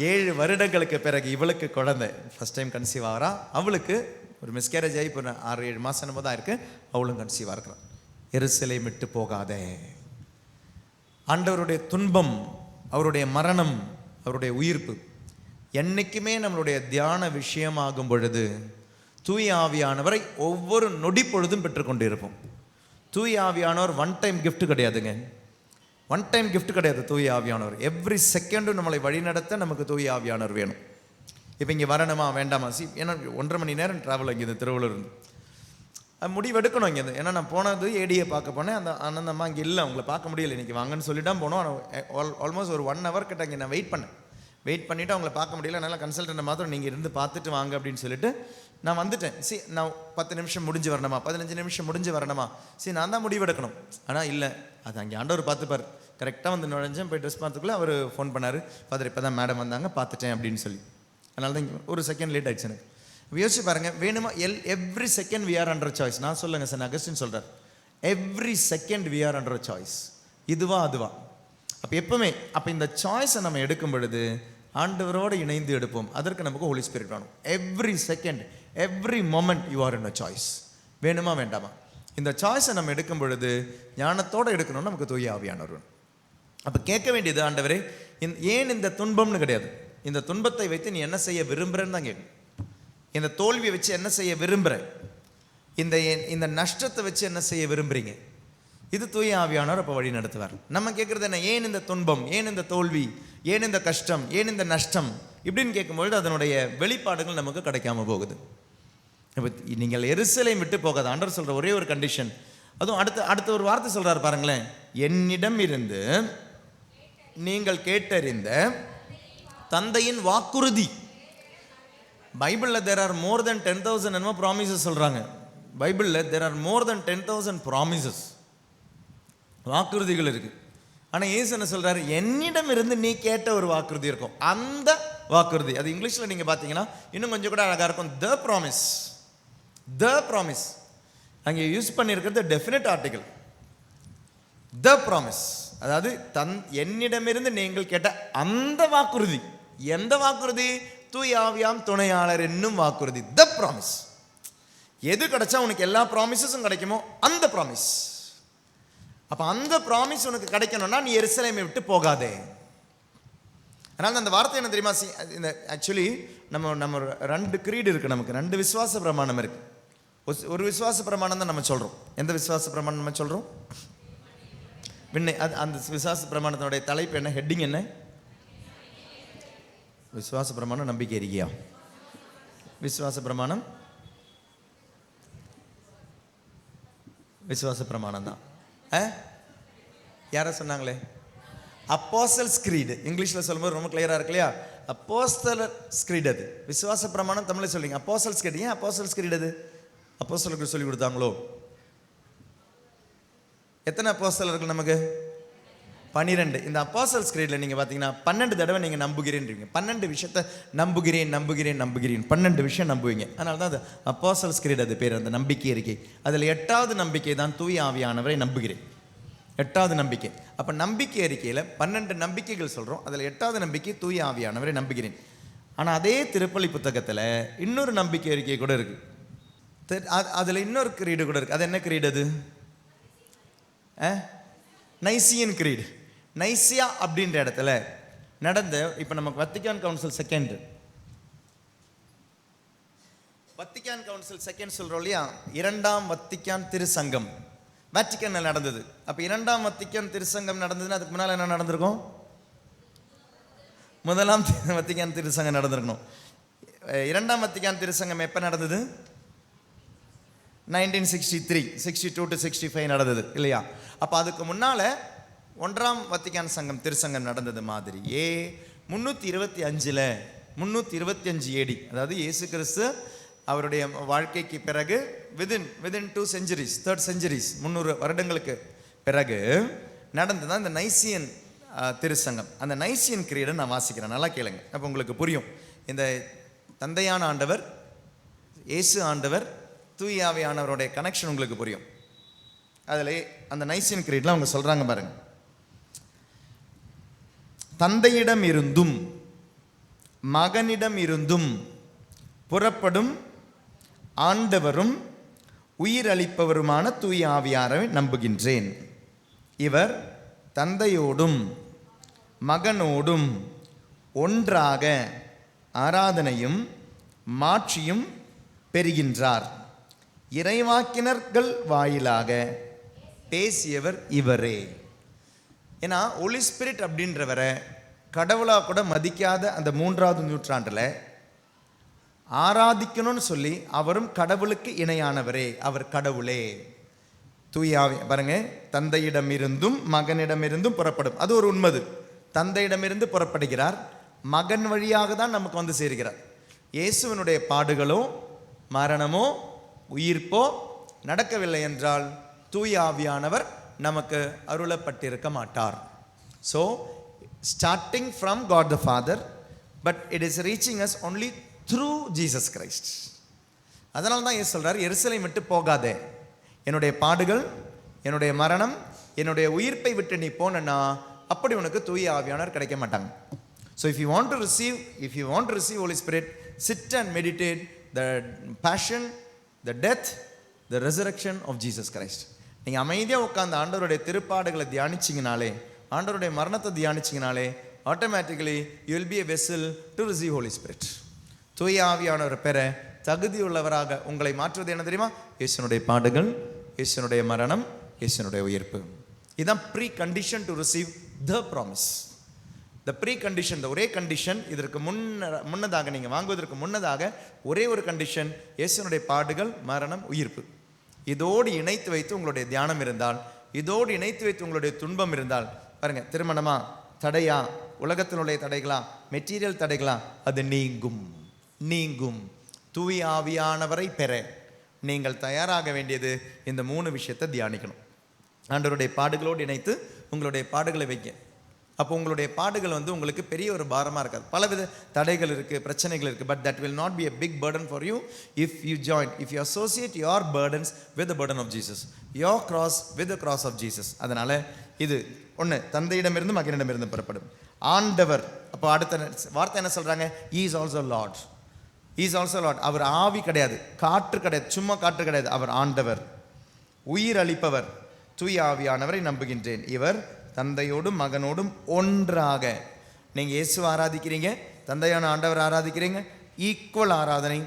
7 வருடங்களுக்கு பிறகு இவளுக்கு குழந்தை ஃபர்ஸ்ட் டைம் கன்சீவ் ஆகிறா. அவளுக்கு ஒரு மிஸ்கேரேஜ் ஆகி இப்போ 6-7 மாதம் தான் இருக்குது. அவளும் கன்சீவாக இருக்கிறான். எருசலேம் விட்டு போகாதே. ஆண்டவருடைய துன்பம், அவருடைய மரணம், அவருடைய உயிர்ப்பு என்னைக்குமே நம்மளுடைய தியான விஷயமாகும் பொழுது தூய ஆவியானவரை ஒவ்வொரு நொடி பொழுதும் பெற்றுக்கொண்டு இருப்போம். தூய ஆவியானவர் ஒன் டைம் கிஃப்ட் கிடையாதுங்க. ஒன் டைம் கிஃப்ட் கிடையாது தூய ஆவியானவர். எவ்ரி செகண்டும் நம்மளை வழிநடத்த நமக்கு தூய ஆவியானவர் வேணும். இப்போ இங்கே வரணுமா வேண்டாமா? ஏன்னா 1.5 மணி நேரம் ட்ராவல் இங்கே இந்த திருவள்ளூர் இருந்து முடிவெடுக்கணும் இங்கேருந்து. ஏன்னா நான் போனது ஏடியை பார்க்க போனேன். அந்த அண்ணந்தம்மா இங்கே இல்லை, அவங்கள பார்க்க முடியல, இன்றைக்கி வாங்கன்னு சொல்லிட்டு போனோம். ஆல்மோஸ்ட் ஒரு 1 ஹவர் கிட்ட இங்கே நான் வெயிட் பண்ணிவிட்டு அவங்கள பார்க்க முடியல. அதனால் கன்சல்டன்ட்டை மாத்திரம் நீங்கள் இருந்து பார்த்துட்டு வாங்க அப்படின்னு சொல்லிட்டு நான் வந்துட்டேன். நான் 10 நிமிஷம் முடிஞ்சு வரணுமா, 15 நிமிஷம் முடிஞ்சு வரணுமா? நான் தான் முடிவெடுக்கணும். ஆனால் இல்லை, அது அங்கே ஆண்டவர் பார்த்துப்பார். கரெக்டாக வந்து நுழைஞ்சேன். போய் ட்ரெஸ் பார்த்துக்குள்ளே அவர் ஃபோன் பண்ணார். ஃபாதர் இப்போ தான் மேடம் வந்தாங்க, பார்த்துட்டேன் அப்படின்னு சொல்லி. அதனால தான் இங்கே ஒரு செகண்ட் லேட் ஆகிடுச்சு எனக்கு. யோசிச்சு பாருங்கள், வேணுமா? Every second we are under choice. நான் சொல்லுங்கள் சார், அகஸ்டின் சொல்கிறார், every second we are under choice. இதுவா அதுவா? அப்போ எப்பவுமே அப்போ இந்த சாய்ஸை நம்ம எடுக்கும் பொழுது ஆண்டவரோடு இணைந்து எடுப்போம். அதற்கு நமக்கு ஹோலி ஸ்பிரிட் வேணும். Every second, every moment you are in a choice. வேணுமா வேண்டாமா? இந்த சாய்ஸை நம்ம எடுக்கும் பொழுது ஞானத்தோடு எடுக்கணும்னு நமக்கு தூய ஆவியானவர் வேணும். அப்போ கேட்க வேண்டியது, ஆண்டவரே ஏன் இந்த துன்பம்னு கிடையாது. இந்த துன்பத்தை வைத்து நீ என்ன செய்ய விரும்புகிறேன்னு தான் கேட்கும். இந்த தோல்வியை வச்சு என்ன செய்ய விரும்புகிற, இந்த நஷ்டத்தை வச்சு என்ன செய்ய விரும்புகிறீங்க? இது தூய ஆவியானவர் அப்போ வழி நடத்துவார். நம்ம கேட்குறது என்ன? ஏன் இந்த துன்பம், ஏன் இந்த தோல்வி, ஏன் இந்த கஷ்டம், ஏன் இந்த நஷ்டம் இப்படின்னு கேட்கும்பொழுது அதனுடைய வெளிப்பாடுகள் நமக்கு கிடைக்காம போகுது. இப்போ நீங்கள் எருசலேம் விட்டு போகாது. ஆண்டவர் சொல்கிற ஒரே ஒரு கண்டிஷன், அதுவும் அடுத்த ஒரு வார்த்தை சொல்கிறார் பாருங்களேன், என்னிடம் இருந்து நீங்கள் கேட்டறிந்த தந்தையின் வாக்குறுதி. பைபிளில் there are more than 10,000 என்னமோ ப்ராமிசஸ் சொல்கிறாங்க. பைபிளில் there are more than 10,000 promises, வாக்குறுதிகள் இருக்குது. ஆனால் இயேசு என்ன சொல்கிறாரு? என்னிடம் இருந்து நீ கேட்ட ஒரு வாக்குறுதி இருக்கும். அந்த வாக்குறுதி, அது இங்கிலீஷில் நீங்கள் பார்த்தீங்கன்னா இன்னும் கொஞ்சம் கூட அழகாக இருக்கும். த ப்ராமிஸ். த ப்ராமிஸ் அங்கே யூஸ் பண்ணியிருக்கிறது டெஃபினட் ஆர்டிகல். த ப்ராமிஸ், அதாவது என்னிடமிருந்து நீங்கள் கேட்ட அந்த வாக்குறுதி. எந்த வாக்குறுதி? தூய ஆவியாம் துணையாளர் என்னும் வாக்குறுதி. த ப்ராமிஸ். எது கிடைச்சா உனக்கு எல்லா ப்ராமிசஸும் கிடைக்குமோ அந்த ப்ராமிஸ். அப்போ அந்த ப்ராமிஸ் உனக்கு கிடைக்கணும்னா நீ எருசலேமை விட்டு போகாதே. அதனால அந்த வார்த்தை என்ன தெரியுமா? இந்த ஆக்சுவலி நம்ம 2 கிரீடு இருக்குது. நமக்கு 2 விசுவாச பிரமாணம் இருக்குது. ஒரு விசுவாச பிரமாணம் தான் நம்ம சொல்கிறோம். எந்த விசுவாச பிரமாணம் நம்ம சொல்கிறோம்? அந்த விசுவாச பிரமாணத்தினுடைய தலைப்பு என்ன, ஹெட்டிங் என்ன? விசுவாச பிரமாணம் நம்பிக்கை இருக்கியா? விசுவாச பிரமாணம் விசுவாச பிரமாணம் தான். யார சொன்னாங்களே? அப்போஸ்தலர்ஸ் கிரீட். இங்கிலீஷில் சொல்லும்போது ரொம்ப கிளியராக இருக்கு இல்லையா? அப்போஸ்தலர்ஸ் கிரீட். அது விசுவாச பிரமாணம் தமிழில் சொல்லிங்க. அப்போஸ்தலர்ஸ் கிரீட். ஏன் அப்போஸ்தலர்ஸ் கிரீட்? அது அப்போஸ்தலருக்கு சொல்லி கொடுத்தாங்களோ? எத்தனை அப்போஸ்தலர்கள் நமக்கு? 12. இந்த அப்போஸ்தலர்ஸ் கிரீட்ல நீங்கள் பார்த்தீங்கன்னா 12 தடவை நீங்கள் நம்புகிறேன்றீங்க. 12 விஷயத்தை நம்புகிறேன் 12 விஷயம் நம்புவீங்க. அதனால தான் அது அப்போஸ்தலர்ஸ் கிரீட். அது பேர் அந்த நம்பிக்கை அறிக்கை. அதில் 8வது நம்பிக்கை தான் தூய ஆவியானவரை நம்புகிறேன். 8வது நம்பிக்கை. அப்போ நம்பிக்கை அறிக்கையில் 12 நம்பிக்கைகள் சொல்கிறோம். அதில் 8வது நம்பிக்கை தூய ஆவியானவரை நம்புகிறேன். ஆனால் அதே திருப்பலி புத்தகத்தில் இன்னொரு நம்பிக்கை அறிக்கை கூட இருக்குது. அதில் இன்னொரு கிரீடு கூட இருக்குது. அது என்ன கிரீடு? அது நைசியன் கிரீடு. நைசியா அப்படின்ற இடத்துல நடந்த, இப்போ நமக்கு Vatican council second, Vatican council second சொல்கிறோம் இல்லையா? 2ஆம் வத்திக்கான் திருசங்கம் வேட்டிக்கன்ல நடந்தது. அப்போ 2ஆம் வத்திக்கான் திருசங்கம் நடந்ததுன்னா அதுக்கு முன்னால் என்ன நடந்திருக்கும்? 1ஆம் வத்திக்கான் திருசங்கம் நடந்திருக்கணும். 2ஆம் வத்திக்கான் திருசங்கம் எப்போ நடந்தது? 1963, 62 to 65 நடந்தது இல்லையா? அப்போ அதுக்கு முன்னால் 1ஆம் வத்திக்கான் சங்கம் திருசங்கம் நடந்தது மாதிரியே 325 ஏடி, அதாவது இயேசு கிறிஸ்து அவருடைய வாழ்க்கைக்கு பிறகு within 2 centuries, 3rd centuries, 300 வருடங்களுக்கு பிறகு நடந்ததுதான் இந்த நைசியன் திருசங்கம். அந்த நைசியன் கிரீடை நான் வாசிக்கிறேன், நல்லா கேளுங்க. அப்போ உங்களுக்கு புரியும். இந்த தந்தையான ஆண்டவர், இயேசு ஆண்டவர், தூய ஆவியானவருடைய கனெக்ஷன் உங்களுக்கு புரியும். அதில் அந்த நைசியன் கிரீட்லாம் அவங்க சொல்கிறாங்க பாருங்க. தந்தையிடம் இருந்தும் மகனிடம் இருந்தும் புறப்படும் ஆண்டவரும் உயிரளிப்பவருமான தூய ஆவியாரை நம்புகின்றேன். இவர் தந்தையோடும் மகனோடும் ஒன்றாக ஆராதனையும் மாட்சியும் பெறுகின்றார். இறைவாக்கினர்கள் வாயிலாக பேசியவர் இவரே. ஏன்னா ஹோலி ஸ்பிரிட் அப்படின்றவரை கடவுளாக கூட மதிக்காத அந்த 3ஆவது நூற்றாண்டில் ஆராதிக்கணும்னு சொல்லி அவரும் கடவுளுக்கு இணையானவரே, அவர் கடவுளே. தூயாவி பாருங்க, தந்தையிடமிருந்தும் மகனிடமிருந்தும் புறப்படும். அது ஒரு உண்மது. தந்தையிடமிருந்து புறப்படுகிறார், மகன் வழியாக தான் நமக்கு வந்து சேர்கிறார். இயேசுவினுடைய பாடுகளோ மரணமோ உயிர்ப்போ நடக்கவில்லை என்றால் தூய ஆவியானவர் நமக்கு அருளப்பட்டிருக்க மாட்டார். So starting from God the Father, but it is reaching us only through Jesus Christ. அதனால தான் இயேசு சொல்றார், எருசலேம் விட்டு போகாதே, என்னுடைய பாடுகள், என்னுடைய மரணம், என்னுடைய உயிர்ப்பை விட்டு நீ போனா அப்படி உனக்கு தூய ஆவியானவர் கிடைக்க மாட்டாங்க. So if you want to receive Holi spirit, sit and meditate the passion, the death, the resurrection of Jesus Christ. நீங்கள் அமைதியாக உட்காந்து ஆண்டவருடைய திருப்பாடுகளை தியானிச்சிங்கனாலே, ஆண்டவருடைய மரணத்தை தியானிச்சிங்கனாலே automatically you will be a vessel to receive Holi spirit. தூய ஆவியானவர் பெற தகுதியுள்ளவராக உங்களை மாற்றுவது என்ன தெரியுமா? இயேசுனுடைய பாடுகள், இயேசுனுடைய மரணம், இயேசுனுடைய உயிர்ப்பு. இதுதான் precondition to receive the promise. The precondition, the ஒரே கண்டிஷன், இதற்கு முன்னதாக நீங்கள் வாங்குவதற்கு முன்னதாக ஒரே ஒரு கண்டிஷன், இயேசுனுடைய பாடுகள், மரணம், உயிர்ப்பு. இதோடு இணைத்து வைத்து உங்களுடைய தியானம் இருந்தால், இதோடு இணைத்து வைத்து உங்களுடைய துன்பம் இருந்தால், பாருங்க, திருமணமா தடையா, உலகத்தினுடைய தடைகளா, மெட்டீரியல் தடைகளா, அது நீங்கும். தூய ஆவியானவரை பெற நீங்கள் தயாராக வேண்டியது இந்த 3 விஷயத்தை தியானிக்கணும். ஆண்டவருடைய பாடுகளோடு இணைத்து உங்களுடைய பாடுகளை வைக்க. அப்போ உங்களுடைய பாடுகள் உங்களுக்கு பெரிய ஒரு பாரமாக இருக்காது. பலவித தடைகள் இருக்குது, பிரச்சனைகள் இருக்குது. But that will not be a big burden for you if you join, if you associate your burdens with the burden of Jesus, your cross with the cross of Jesus. அதனால் இது ஒன்று, தந்தையிடமிருந்து மகனிடமிருந்து புறப்படும். ஆண்டவர், அப்போ அடுத்த வார்த்தை என்ன சொல்கிறாங்க? He is also Lord. He is also Lord. அவர் ஆவி கிடையாது, காற்று கிடையாது, சும்மா காற்று கிடையாது. அவர் ஆண்டவர், உயிர் அளிப்பவர். தூய ஆவியானவரை நம்புகின்றேன். இவர் தந்தையோடும் மகனோடும் ஒன்றாக. நீங்கள் இயேசுவை ஆராதிக்கிறீங்க, தந்தையான ஆண்டவர் ஆராதிக்கிறீங்க. ஈக்குவல் ஆராதனை,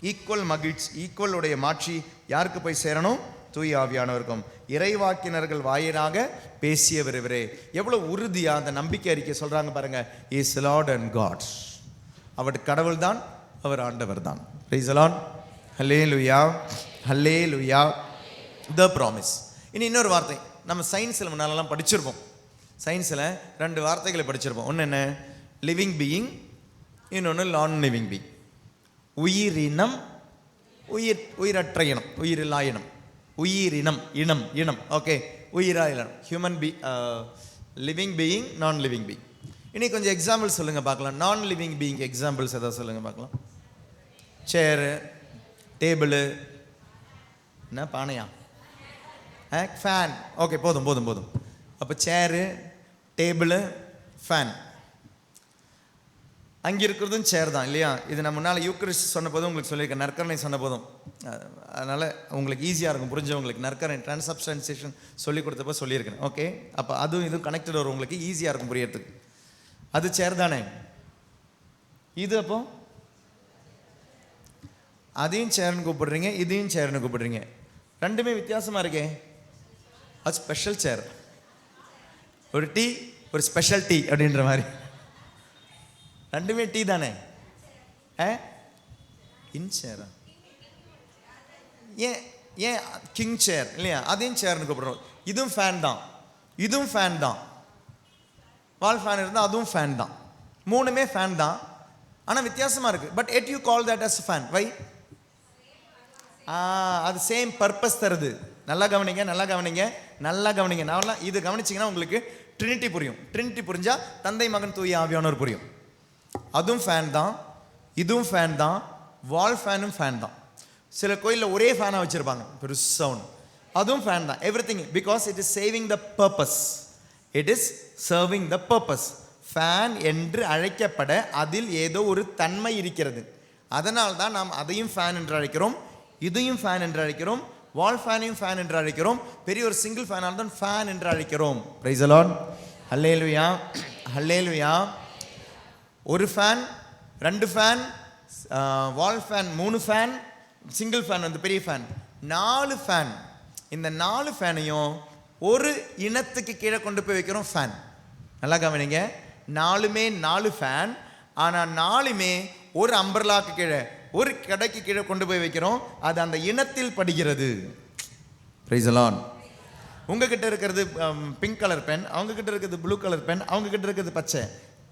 ஈக்குவல் மகிழ்ச்சி, ஈக்குவல் உடைய மாட்சி யாருக்கு போய் சேரணும்? தூய ஆவியானவருக்கும். இறைவாக்கினர்கள் வாயிலாக பேசியவர் இவரே. எவ்வளோ உறுதியாக அந்த நம்பிக்கை அறிக்கை சொல்கிறாங்க பாருங்க. Is Lord and God. அவர் கடவுள் தான், அவர் ஆண்டவர் தான். Praise the Lord. Hallelujah, hallelujah. The promise. இனி இன்னொரு வார்த்தை நம்ம சயின்ஸில் முன்னாலெல்லாம் படிச்சிருப்போம். சயின்ஸில் 2 வார்த்தைகளை படிச்சிருப்போம். ஒன்று என்ன? லிவிங் பீயிங், இன்னொன்று நான் லிவிங் பீயிங். உயிரினம், உயிரற்ற இனம், உயிரில்லா இனம். உயிரினம், இனம், ஓகே, உயிரா இனம். ஹியூமன் லிவிங் பீயிங், நான் லிவிங் பீயிங். இனி கொஞ்சம் எக்ஸாம்பிள் சொல்லுங்கள் பார்க்கலாம். நான் லிவிங் பீயிங் எக்ஸாம்பிள்ஸ் எதாவது சொல்லுங்கள் பார்க்கலாம். சேரு, டேபிளு, என்ன பானையா, ஃபேன். ஓகே, போதும். அப்போ சேரு, டேபிளு, ஃபேன். அங்கே இருக்கிறதும் சேர் தான் இல்லையா? இது நான் முன்னால் யூக்ரிஸ்ட் சொன்ன போதும் உங்களுக்கு சொல்லியிருக்கேன், நற்கரணை சொன்ன போதும். அதனால் உங்களுக்கு ஈஸியாக இருக்கும் புரிஞ்சவங்களுக்கு. நற்கரணை டிரான்ஸ்சப்ஸ்டன்சியேஷன் சொல்லி கொடுத்தப்போ சொல்லியிருக்கேன். ஓகே, அப்போ அதுவும் இதுவும் கனெக்டட் வரும், உங்களுக்கு ஈஸியாக இருக்கும் புரியறதுக்கு. அது சேர் தானே. இது அப்போ அதையும் சேர்னு கூப்பிடுறீங்க, இதையும் சேர்னு கூப்பிடுறீங்க. ரெண்டுமே வித்தியாசமாக இருக்கே. அது ஸ்பெஷல் சேர். ஒரு டீ, ஒரு ஸ்பெஷல் டீ அப்படின்ற மாதிரி. ரெண்டுமே டீ தானே. இன் சேரா? ஏன் கிங் சேர் இல்லையா? அதையும் சேர்னு கூப்பிடுறோம். இதுவும் ஃபேன் தான், இதுவும் ஃபேன் தான். வால் ஃபேன் இருந்தால் அதுவும் ஃபேன் தான். 3மே ஃபேன் தான், ஆனால் வித்தியாசமாக இருக்குது. But yet you call that as fan. Why? அது சேம் பர்பஸ் தருது. நல்லா கவனிங்க. நான் இது கவனிச்சிங்கன்னா உங்களுக்கு ட்ரினிட்டி புரியும். ட்ரினிட்டி புரிஞ்சால் தந்தை, மகன், தூய ஆவியானவர் புரியும். அதுவும் ஃபேன் தான், இதுவும் ஃபேன் தான், வால் ஃபேனும் ஃபேன் தான். சில கோயிலில் ஒரே ஃபேனாக வச்சுருப்பாங்க, பெருசாக ஒன்று. அதுவும் ஃபேன் தான். Every thing, because it is saving the purpose. It is serving the purpose. Fan என்று அழைக்கப்பட அதில் ஏதோ ஒரு தன்மை இருக்கிறது. அதனால் தான் நாம் அதையும் ஃபேன் என்று அழைக்கிறோம், இதையும் ஃபேன் என்று அழைக்கிறோம், வால் ஃபேனையும் ஃபேன் என்று அழைக்கிறோம், பெரிய ஒரு சிங்கிள் ஃபேனால் தான் ஃபேன் என்று அழைக்கிறோம். Praise the Lord. Hallelujah, hallelujah. ஒரு fan, 2 fan, wall fan 3 fan, single fan வந்து பெரிய ஃபேன் 4 ஃபேன். இந்த 4 ஃபேனையும் ஒரு இனத்துக்கு கீழே கொண்டு போய் வைக்கிறோம் ஃபேன். நல்லா கவனிங்க, 4மே 4 ஃபேன், ஆனால் 4மே ஒரு அம்பர்லாக்கு கீழே, ஒரு கடைக்கு கீழே கொண்டு போய் வைக்கிறோம். அது அந்த இனத்தில் படுகிறது. Price the Lord. உங்ககிட்ட இருக்கிறது பிங்க் கலர் பென், அவங்க கிட்ட இருக்கிறது ப்ளூ கலர் பென், அவங்க கிட்ட இருக்கிறது பச்சை.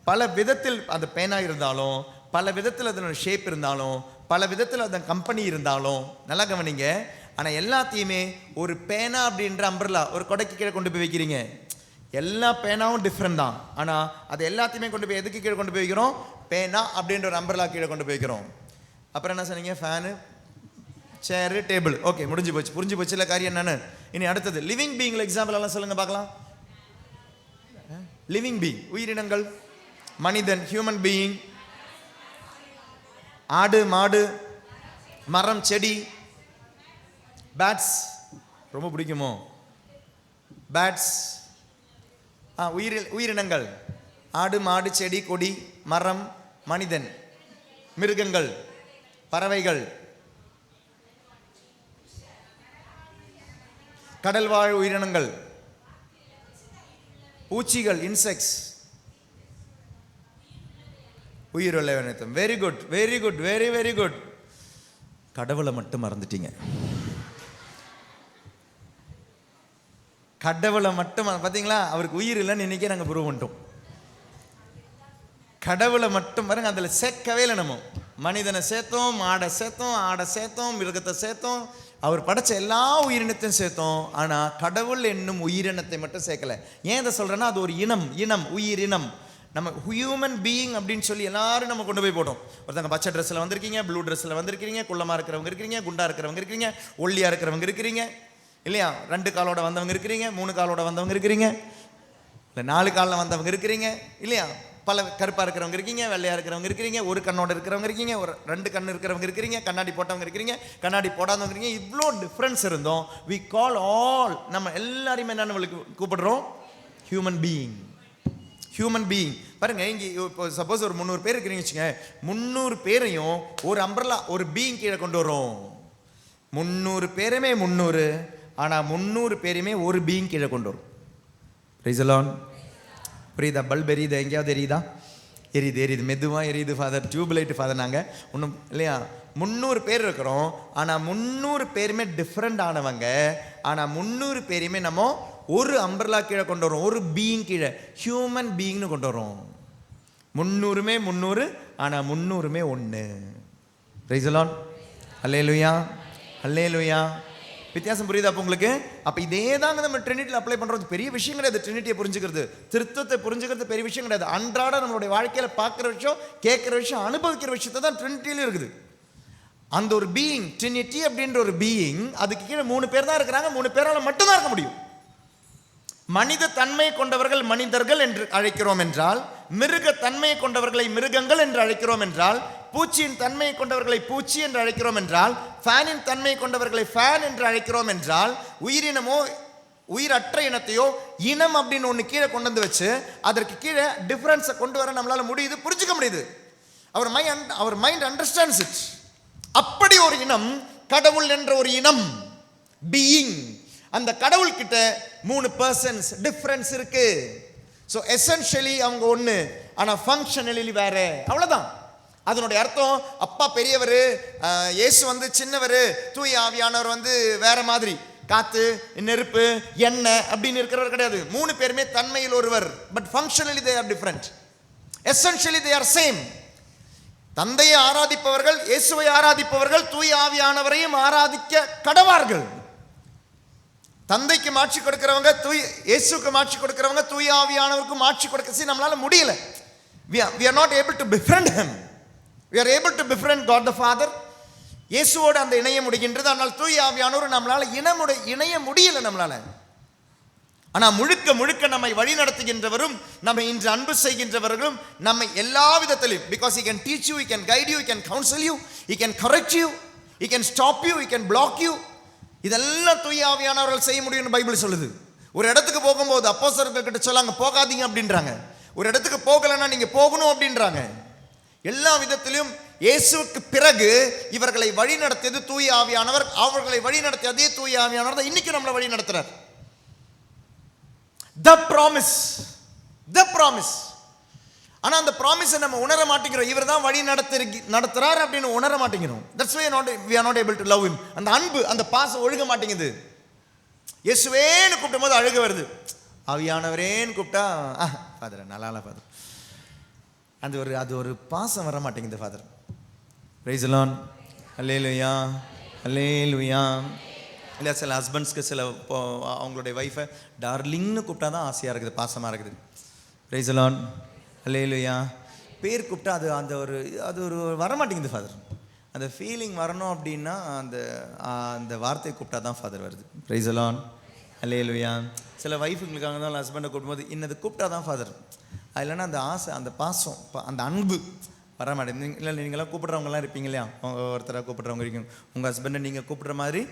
பல விதத்தில் அந்த பேனாக இருந்தாலும், பல விதத்தில் அதனோட ஷேப் இருந்தாலும், பல விதத்தில் அதன் கம்பெனி இருந்தாலும், நல்லா கவனிங்க, ஆனால் எல்லாத்தையுமே ஒரு பேனா அப்படின்ற அம்பர்லா ஒரு கொடைக்கு கீழே கொண்டு போய் வைக்கிறீங்க. எல்லா பேனாவும் டிஃப்ரெண்ட் தான், ஆனால் அது எல்லாத்தையுமே கொண்டு போய் எதுக்கு கீழே கொண்டு போய் வைக்கிறோம்? பேனா அப்படின்ற ஒரு அம்பர்லா கீழே கொண்டு போய் வைக்கிறோம். அப்புறம் என்ன சொன்னீங்க? ஃபேனு, சேரு, டேபிள். ஓகே, முடிஞ்சு போச்சு, புரிஞ்சு போச்சு இல்லை காரியம் என்னன்னு. இனி அடுத்தது லிவிங் பீயிங்ல எக்ஸாம்பிள் எல்லாம் சொல்லுங்க பார்க்கலாம். லிவிங் பீயிங், உயிரினங்கள், மனிதன், ஹியூமன் பீயிங், ஆடு, மாடு, மரம், செடி, பேட்ஸ், ரொம்ப பிடிக்குமோ பேட்ஸ்? உயிரினங்கள், ஆடு, மாடு, செடி, கொடி, மரம், மனிதன், மிருகங்கள், பறவைகள், கடல் வாழ் உயிரினங்கள், பூச்சிகள், இன்செக்ட்ஸ், உயிருள்ள அனைத்தும். Very good, very good, very very good. கடவுளை மட்டும் மறந்துட்டீங்க. கடவுளை மட்டும் பார்த்தீங்களா? அவருக்கு உயிர் இல்லைன்னு இன்னைக்கே நாங்கள் ப்ரூவ் பண்ணிட்டோம். கடவுளை மட்டும் பாருங்க, அதில் சேர்க்கவே இல்லை. நம்ம மனிதனை சேர்த்தோம், மாடை சேர்த்தோம், ஆடை சேர்த்தோம், மிருகத்தை சேர்த்தோம், அவர் படைச்ச எல்லா உயிரினத்தையும் சேர்த்தோம். ஆனால் கடவுள் என்னும் உயிரினத்தை மட்டும் சேர்க்கல. ஏன் இதை சொல்கிறேன்னா, அது ஒரு இனம், உயிரினம். நம்ம ஹியூமன் பீயிங் அப்படின்னு சொல்லி எல்லாரும் நம்ம கொண்டு போய் போட்டோம். ஒருத்தங்க பச்சை ட்ரெஸ்ஸில் வந்திருக்கீங்க, ப்ளூ ட்ரெஸ்ஸில் வந்திருக்கீங்க, குள்ளமாக இருக்கிறவங்க இருக்கிறீங்க, குண்டா இருக்கிறவங்க இருக்கிறீங்க, ஒல்லியாக இருக்கிறவங்க இருக்கிறீங்க இல்லையா, 2 காலோட வந்தவங்க இருக்கிறீங்க, 3 காலோட வந்தவங்க இருக்கிறீங்க, இல்லை 4 காலில் வந்தவங்க இருக்கிறீங்க இல்லையா, பல கருப்பாக இருக்கிறவங்க இருக்கீங்க, வெள்ளையாக இருக்கிறவங்க இருக்கிறீங்க, ஒரு கண்ணோட இருக்கிறவங்க இருக்கீங்க, ஒரு 2 கண் இருக்கிறவங்க இருக்கிறீங்க, கண்ணாடி போட்டவங்க இருக்கிறீங்க, கண்ணாடி போடாதவங்க இருக்கீங்க. இவ்வளோ டிஃப்ரென்ஸ் இருந்தோம். வி கால் ஆல், நம்ம எல்லாரையுமே என்னன்னு கூப்பிடுறோம்? Human being. Human being. பாருங்க, இங்கே இப்போ சப்போஸ் ஒரு 300 பேர் இருக்கிறீங்க வச்சுங்க, 300 பேரையும் ஒரு அம்பர்லா, ஒரு பீயிங் கீழே கொண்டு வரும். 300 பேருமே 300, ஆனால் 300 பேருமே ஒரு பீயிங் கீழே கொண்டு வரும். Price the Lord. புரியுதா? பல்ப் எரியுது, எங்கேயாவது எரியுதா? எரியுது, மெதுவாக எரியுது ஃபாதர், டியூப்லைட் ஃபாதர். நாங்கள் ஒன்றும் இல்லையா, 300 பேர் இருக்கிறோம், ஆனால் 300 பேருமே டிஃப்ரெண்ட் ஆனவங்க. ஆனால் 300 பேரையுமே நம்ம ஒரு அம்பர்லா கீழே கொண்டு வரோம், ஒரு பீயிங் கீழே, ஹியூமன் பீயிங்னு கொண்டு வரோம். 300மே 300, ஆனால் 300மே ஒன்று. Praise the Lord. Alleluia, alleluia. வித்தியாசம் புரியுதா அப்போ உங்களுக்கு? அப்போ இதே தாங்க நம்ம ட்ரினிட்டியில் அப்ளை பண்ணுறது. பெரிய விஷயம் கிடையாது ட்ரினிட்டியை புரிஞ்சுக்கிறது, திருத்தத்தை புரிஞ்சுக்கிறது பெரிய விஷயம் கிடையாது. அன்றாட நம்மளுடைய வாழ்க்கையில் பார்க்குற விஷயம், கேட்குற விஷயம், அனுபவிக்கிற விஷயத்தை தான் ட்ரினிட்டியிலும் இருக்குது. அந்த ஒரு பீயிங், ட்ரினிட்டி அப்படின்ற ஒரு பீயிங், அதுக்கு கீழே 3 பேர் தான் இருக்கிறாங்க. 3 பேரால் மட்டும்தான் இருக்க முடியும். மனித தன்மை கொண்டவர்கள் மனிதர்கள் என்று அழைக்கிறோம் என்றால், மிருக தன்மையை கொண்டவர்களை மிருகங்கள் என்று அழைக்கிறோம் என்றால், பூச்சியின் தன்மையை கொண்டவர்களை பூச்சி என்று அழைக்கிறோம் என்றால், ஃபேனின் தன்மை கொண்டவர்களை ஃபேன் என்று அழைக்கிறோம் என்றால், உயிரினமோ உயிரற்ற இனத்தையோ இனம் அப்படின்னு ஒன்று கீழே கொண்டு வந்து வச்சு அதற்கு கீழே டிஃபரன்ஸை கொண்டு வர நம்மளால முடியுது, புரிஞ்சுக்க முடியுது. அவர் மைண்ட் அண்டர்ஸ்டாண்ட்ஸ் இட். அப்படி ஒரு இனம் கடவுள் என்ற ஒரு இனம், பீயிங். அந்த கடவுள் கிட்ட 3 பர்சன்ஸ் டிஃபரன்ஸ் இருக்கு. ஸோ எசென்ஷியலி அவங்க ஒன்று, ஆனால் ஃபங்க்ஷனலி வேற, அவ்வளோதான். அதனுடைய அர்த்தம் அப்பா பெரியவர், இயேசு வந்து சின்னவர், தூய ஆவியானவர் வந்து வேற மாதிரி, காத்து, நெருப்பு, எண்ணெய் அப்படின்னு இருக்கிறவர் கிடையாது. 3 பேருமே தன்மையில் ஒருவர், but functionally they are different. Essentially they are same. தந்தையை ஆராதிப்பவர்கள், இயேசுவை ஆராதிப்பவர்கள், தூய ஆவியானவரையும் ஆராதிக்க கடவார்கள். தந்தைக்கு மாட்சி கொடுக்கிறவங்க, இயேசுக்கு மாட்சி கொடுக்கிறவங்க, தூய ஆவியானவருக்கு மாட்சி கொடுக்க நம்மளால முடியல. We are not able to befriend him. We are able to befriend God the Father. இயேசுவோடு அந்த இணைய முடிகின்றது. ஆனால் தூய ஆவியானவர் நம்மளால இணைய முடியல நம்மளால. ஆனால் முழுக்க முழுக்க நம்மை வழி நடத்துகின்றவரும் நம்மை இன்று அன்பு செய்கின்றவர்களும் நம்மை எல்லா விதத்திலும், because he can teach you, he can guide you, he can counsel you, he can correct you, he can stop you, he can block you. இதெல்லாம் தூய ஆவியானவர்கள் செய்ய முடியும்னு பைபிள் சொல்லுது. ஒரு இடத்துக்கு போகும்போது அப்போஸ்தலர்கள் கிட்ட சொல்லாங்க, போகாதீங்க அப்படின்றாங்க. ஒரு இடத்துக்கு போகலைன்னா நீங்க போகணும் அப்படின்றாங்க. எல்லா விதத்திலும் இயேசுவுக்கு பிறகு இவர்களை வழி நடத்தியது தூய ஆவியானவர். அவர்களை வழி நடத்திய அதே தூய ஆவியானவர் தான் இன்னைக்கு நம்மளை வழி நடத்துறார். The promise. ஆனா அந்த ப்ராமிஸை நம்ம உணர மாட்டேங்கிறோம். இவர் தான் வழி நடத்துறார் அப்படின்னு உணர மாட்டேங்கிறோம். That's why we are not able to love him. அந்த அன்பு, அந்த பாசம் ஒழுக மாட்டேங்குது. இயேசுவேன்னு கூப்பிடும் போது அழுக வருது. ஆவியானவரேன்னு கூப்பிட்டா ஃபாதர் நல்லா ஃபாதர், அது ஒரு பாசம் வர மாட்டேங்குது father. Praise the Lord. Hallelujah, hallelujah. இல்லை சில ஹஸ்பண்ட்ஸ்க்கு சில அவங்களுடைய ஒய்ஃபை டார்லிங்னு கூப்பிட்டா தான் ஆசையாக இருக்குது, பாசமாக இருக்குது. பிரைஸ் தி லார்ட், ஹல்லேலூயா. பேர் கூப்பிட்டா அது ஒரு வரமாட்டேங்குது ஃபாதர். அந்த ஃபீலிங் வரணும் அப்படின்னா அந்த வார்த்தையை கூப்பிட்டா தான் ஃபாதர் வருது. பிரைஸ் தி லார்ட், ஹல்லேலூயா. சில ஒய்ஃபுங்களுக்காக இருந்தாலும் ஹஸ்பண்டை கூப்பிடும்போது இன்னது கூப்பிட்டா தான் ஃபாதர். அது இல்லைன்னா அந்த ஆசை, அந்த பாசம், அந்த அன்பு வர மாட்டேங்குது. இல்லை நீங்களாம் கூப்பிட்றவங்களாம் இருப்பீங்க இல்லையா, ஒருத்தராக கூப்பிட்றவங்க இருக்கீங்க. உங்கள் ஹஸ்பண்டை நீங்கள் கூப்பிட்ற மாதிரி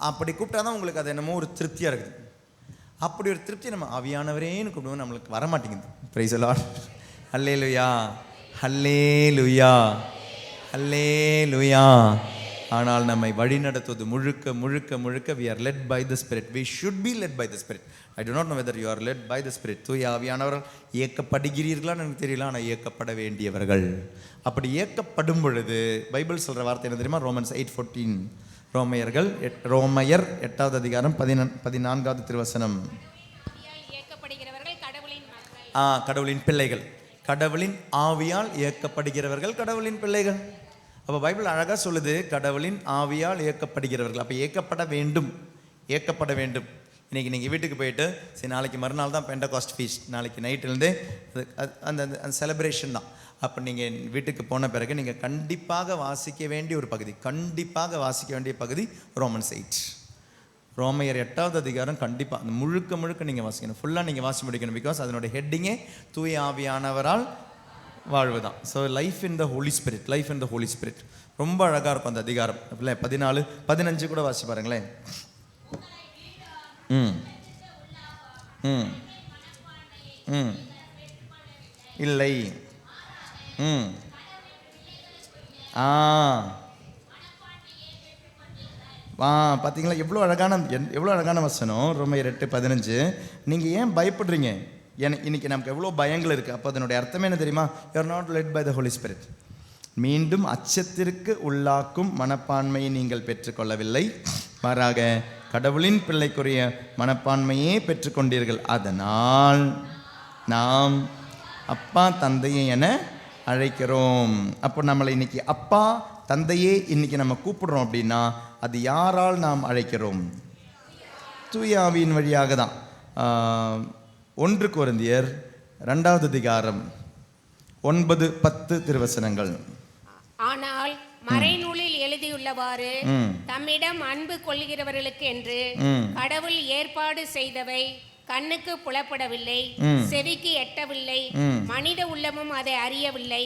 அப்படி கூப்பிட்டா தான் உங்களுக்கு அது என்னமோ ஒரு திருப்தியாக இருக்குது. அப்படி ஒரு திருப்தி நம்ம ஆவியானவரேன்னு கூப்பிடுவோம் நம்மளுக்கு வர மாட்டேங்குது. பிரைஸ் தி லார்ட், ஹல்லேலூயா, ஹல்லேலூயா, ஹல்லேலூயா. ஆனால் நம்மை வழி நடத்துவது முழுக்க முழுக்க முழுக்க we are led by the Spirit. We should be led by the Spirit. I do not know whether you are led by the Spirit. தூய ஆவியானவர்கள் இயக்கப்படுகிறீர்களான்னு எனக்கு தெரியல, ஆனால் இயக்கப்பட வேண்டியவர்கள். அப்படி இயக்கப்படும் பொழுது பைபிள் சொல்கிற வார்த்தை என்ன தெரியுமா? ரோமன்ஸ் 8:14. ரோமையர் 8வது அதிகாரம் 14வது திருவசனம். கடவுளின் பிள்ளைகள், கடவுளின் ஆவியால் இயக்கப்படுகிறவர்கள் கடவுளின் பிள்ளைகள். அப்போ பைபிள் அழகாக சொல்லுது, கடவுளின் ஆவியால் இயக்கப்படுகிறவர்கள். அப்போ இயக்கப்பட வேண்டும். இன்றைக்கி நீங்கள் வீட்டுக்கு போயிட்டு சரி நாளைக்கு மறுநாள் தான் பெண்டகாஸ்ட் ஃபீஸ்ட், நாளைக்கு நைட்டிலேருந்தே அந்த செலிப்ரேஷன் தான். அப்போ நீங்கள் வீட்டுக்கு போன பிறகு நீங்கள் கண்டிப்பாக வாசிக்க வேண்டிய ஒரு பகுதி ரோமன்ஸ் 8. ரோமையர் 8வது அதிகாரம் கண்டிப்பாக அந்த முழுக்க நீங்கள் வாசிக்கணும், ஃபுல்லாக நீங்கள் வாசி முடிக்கணும். பிகாஸ் அதனுடைய ஹெட்டிங்கே தூய ஆவியானவரால் வாழ்வு தான். So life in the Holy Spirit ரொம்ப அழகாக இருக்கும் அந்த அதிகாரம். 14, 15 கூட வாசி பாருங்களேன். இல்லை. பார்த்தீங்களா எவ்வளோ அழகான வசனம். ரோமையர் 8:15. நீங்கள் ஏன் பயப்படுறீங்க? இன்னைக்கு நமக்கு எவ்வளோ பயங்கள் இருக்குது. அப்போ அதனுடைய அர்த்தமே என்ன தெரியுமா? You are not led by the Holy Spirit. மீண்டும் அச்சத்திற்கு உள்ளாக்கும் மனப்பான்மையை நீங்கள் பெற்றுக்கொள்ளவில்லை, மாறாக கடவுளின் பிள்ளைக்குரிய மனப்பான்மையே பெற்றுக்கொண்டீர்கள். அதனால் நாம் அப்பா தந்தையை என அழைக்கிறோம். அப்போ நம்மளை இன்னைக்கு அப்பா தந்தையே இன்னைக்கு நம்ம கூப்பிடுறோம் அப்படின்னா அது யாரால் நாம் அழைக்கிறோம்? தூய ஆவியின் வழியாக தான். 1 கொரிந்தியர் 2வது அதிகாரம் 9-10 திருவசனங்கள். ஆனால் மறைநூலில் எழுதியுள்ளவாறு தம்மிடம் அன்பு கொள்கிறவர்களுக்கு என்று கடவுள் ஏற்பாடு செய்தவை கண்ணுக்கு புலப்படவில்லை, செவிக்கு எட்டவில்லை, மனித உள்ளமும் அதை அறியவில்லை.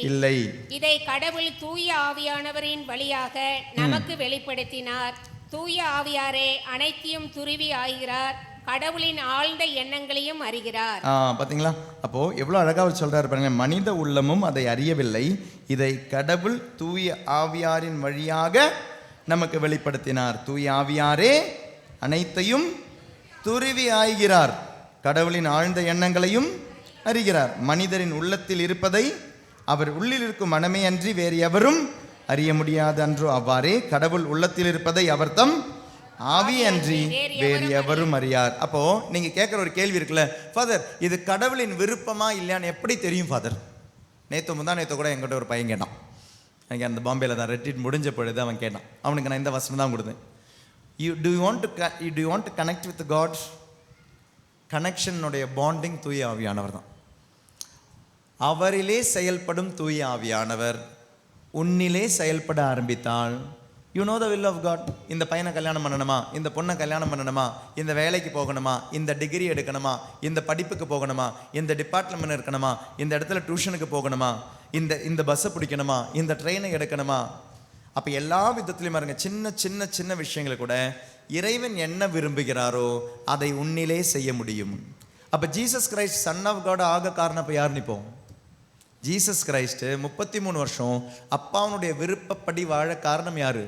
இதை கடவுள் தூய ஆவியானவரின் வழியாக நமக்கு வெளிப்படுத்தினார். தூய ஆவியாரே அனைத்தையும் துருவி ஆகிறார், கடவுளின் ஆழ்ந்த எண்ணங்களையும் அறிகிறார். பாத்தீங்களா? அப்போ எவ்வளவு அழகா அவர் சொல்றாரு பாருங்க. மனித உள்ளமும் அதை அறியவில்லை, இதை கடவுள் தூய ஆவியாரின் வழியாக நமக்கு வெளிப்படுத்தினார். தூய ஆவியாரே அனைத்தையும் துருவி ஆய்கிறார், கடவுளின் ஆழ்ந்த எண்ணங்களையும் அறிகிறார். மனிதரின் உள்ளத்தில் இருப்பதை அவர் உள்ளில் இருக்கும் மனமே அன்றி வேறு எவரும் அறிய முடியாது அன்றோ? அவ்வாறே கடவுள் உள்ளத்தில் இருப்பதை அவர் தம் ஆவி அன்றி வேறு எவரும் அறியார். அப்போ நீங்க கேட்குற ஒரு கேள்வி இருக்குல்ல, ஃபாதர் இது கடவுளின் விருப்பமா இல்லையான்னு எப்படி தெரியும் ஃபாதர்? நேற்று கூட என்கிட்ட ஒரு பையன் கேட்டான். எனக்கு அந்த பாம்பேல தான் ரெட்ரீட் முடிஞ்ச பொழுது அவன் கேட்டான். அவனுக்கு நான் இந்த வசனம் தான் கொடுத்தேன். Do you want to connect with God? கனெக்ஷனுடைய பாண்டிங் தூய ஆவியானவர் தான். அவரிலே செயல்படும் தூய ஆவியானவர் உன்னிலே செயல்பட ஆரம்பித்தால் you know the will of God. இந்த பையனை கல்யாணம் பண்ணணுமா, இந்த பொண்ணை கல்யாணம் பண்ணணுமா, இந்த வேலைக்கு போகணுமா, இந்த டிகிரி எடுக்கணுமா, இந்த படிப்புக்கு போகணுமா, இந்த டிபார்ட்மெண்ட் இருக்கணுமா, இந்த இடத்துல டியூஷனுக்கு போகணுமா, இந்த பஸ்ஸை பிடிக்கணுமா, இந்த ட்ரெயினை எடுக்கணுமா. அப்போ எல்லா விதத்துலையும் பாருங்க, சின்ன சின்ன சின்ன விஷயங்களை கூட இறைவன் என்ன விரும்புகிறாரோ அதை உன்னிலே செய்ய முடியும். அப்போ Jesus Christ Son of God ஆக காரணம் இப்போ யார் நிற்போம்? ஜீசஸ் கிரைஸ்ட் 33 வருஷம் அப்பாவுடைய விருப்பப்படி வாழ காரணம் யாரு?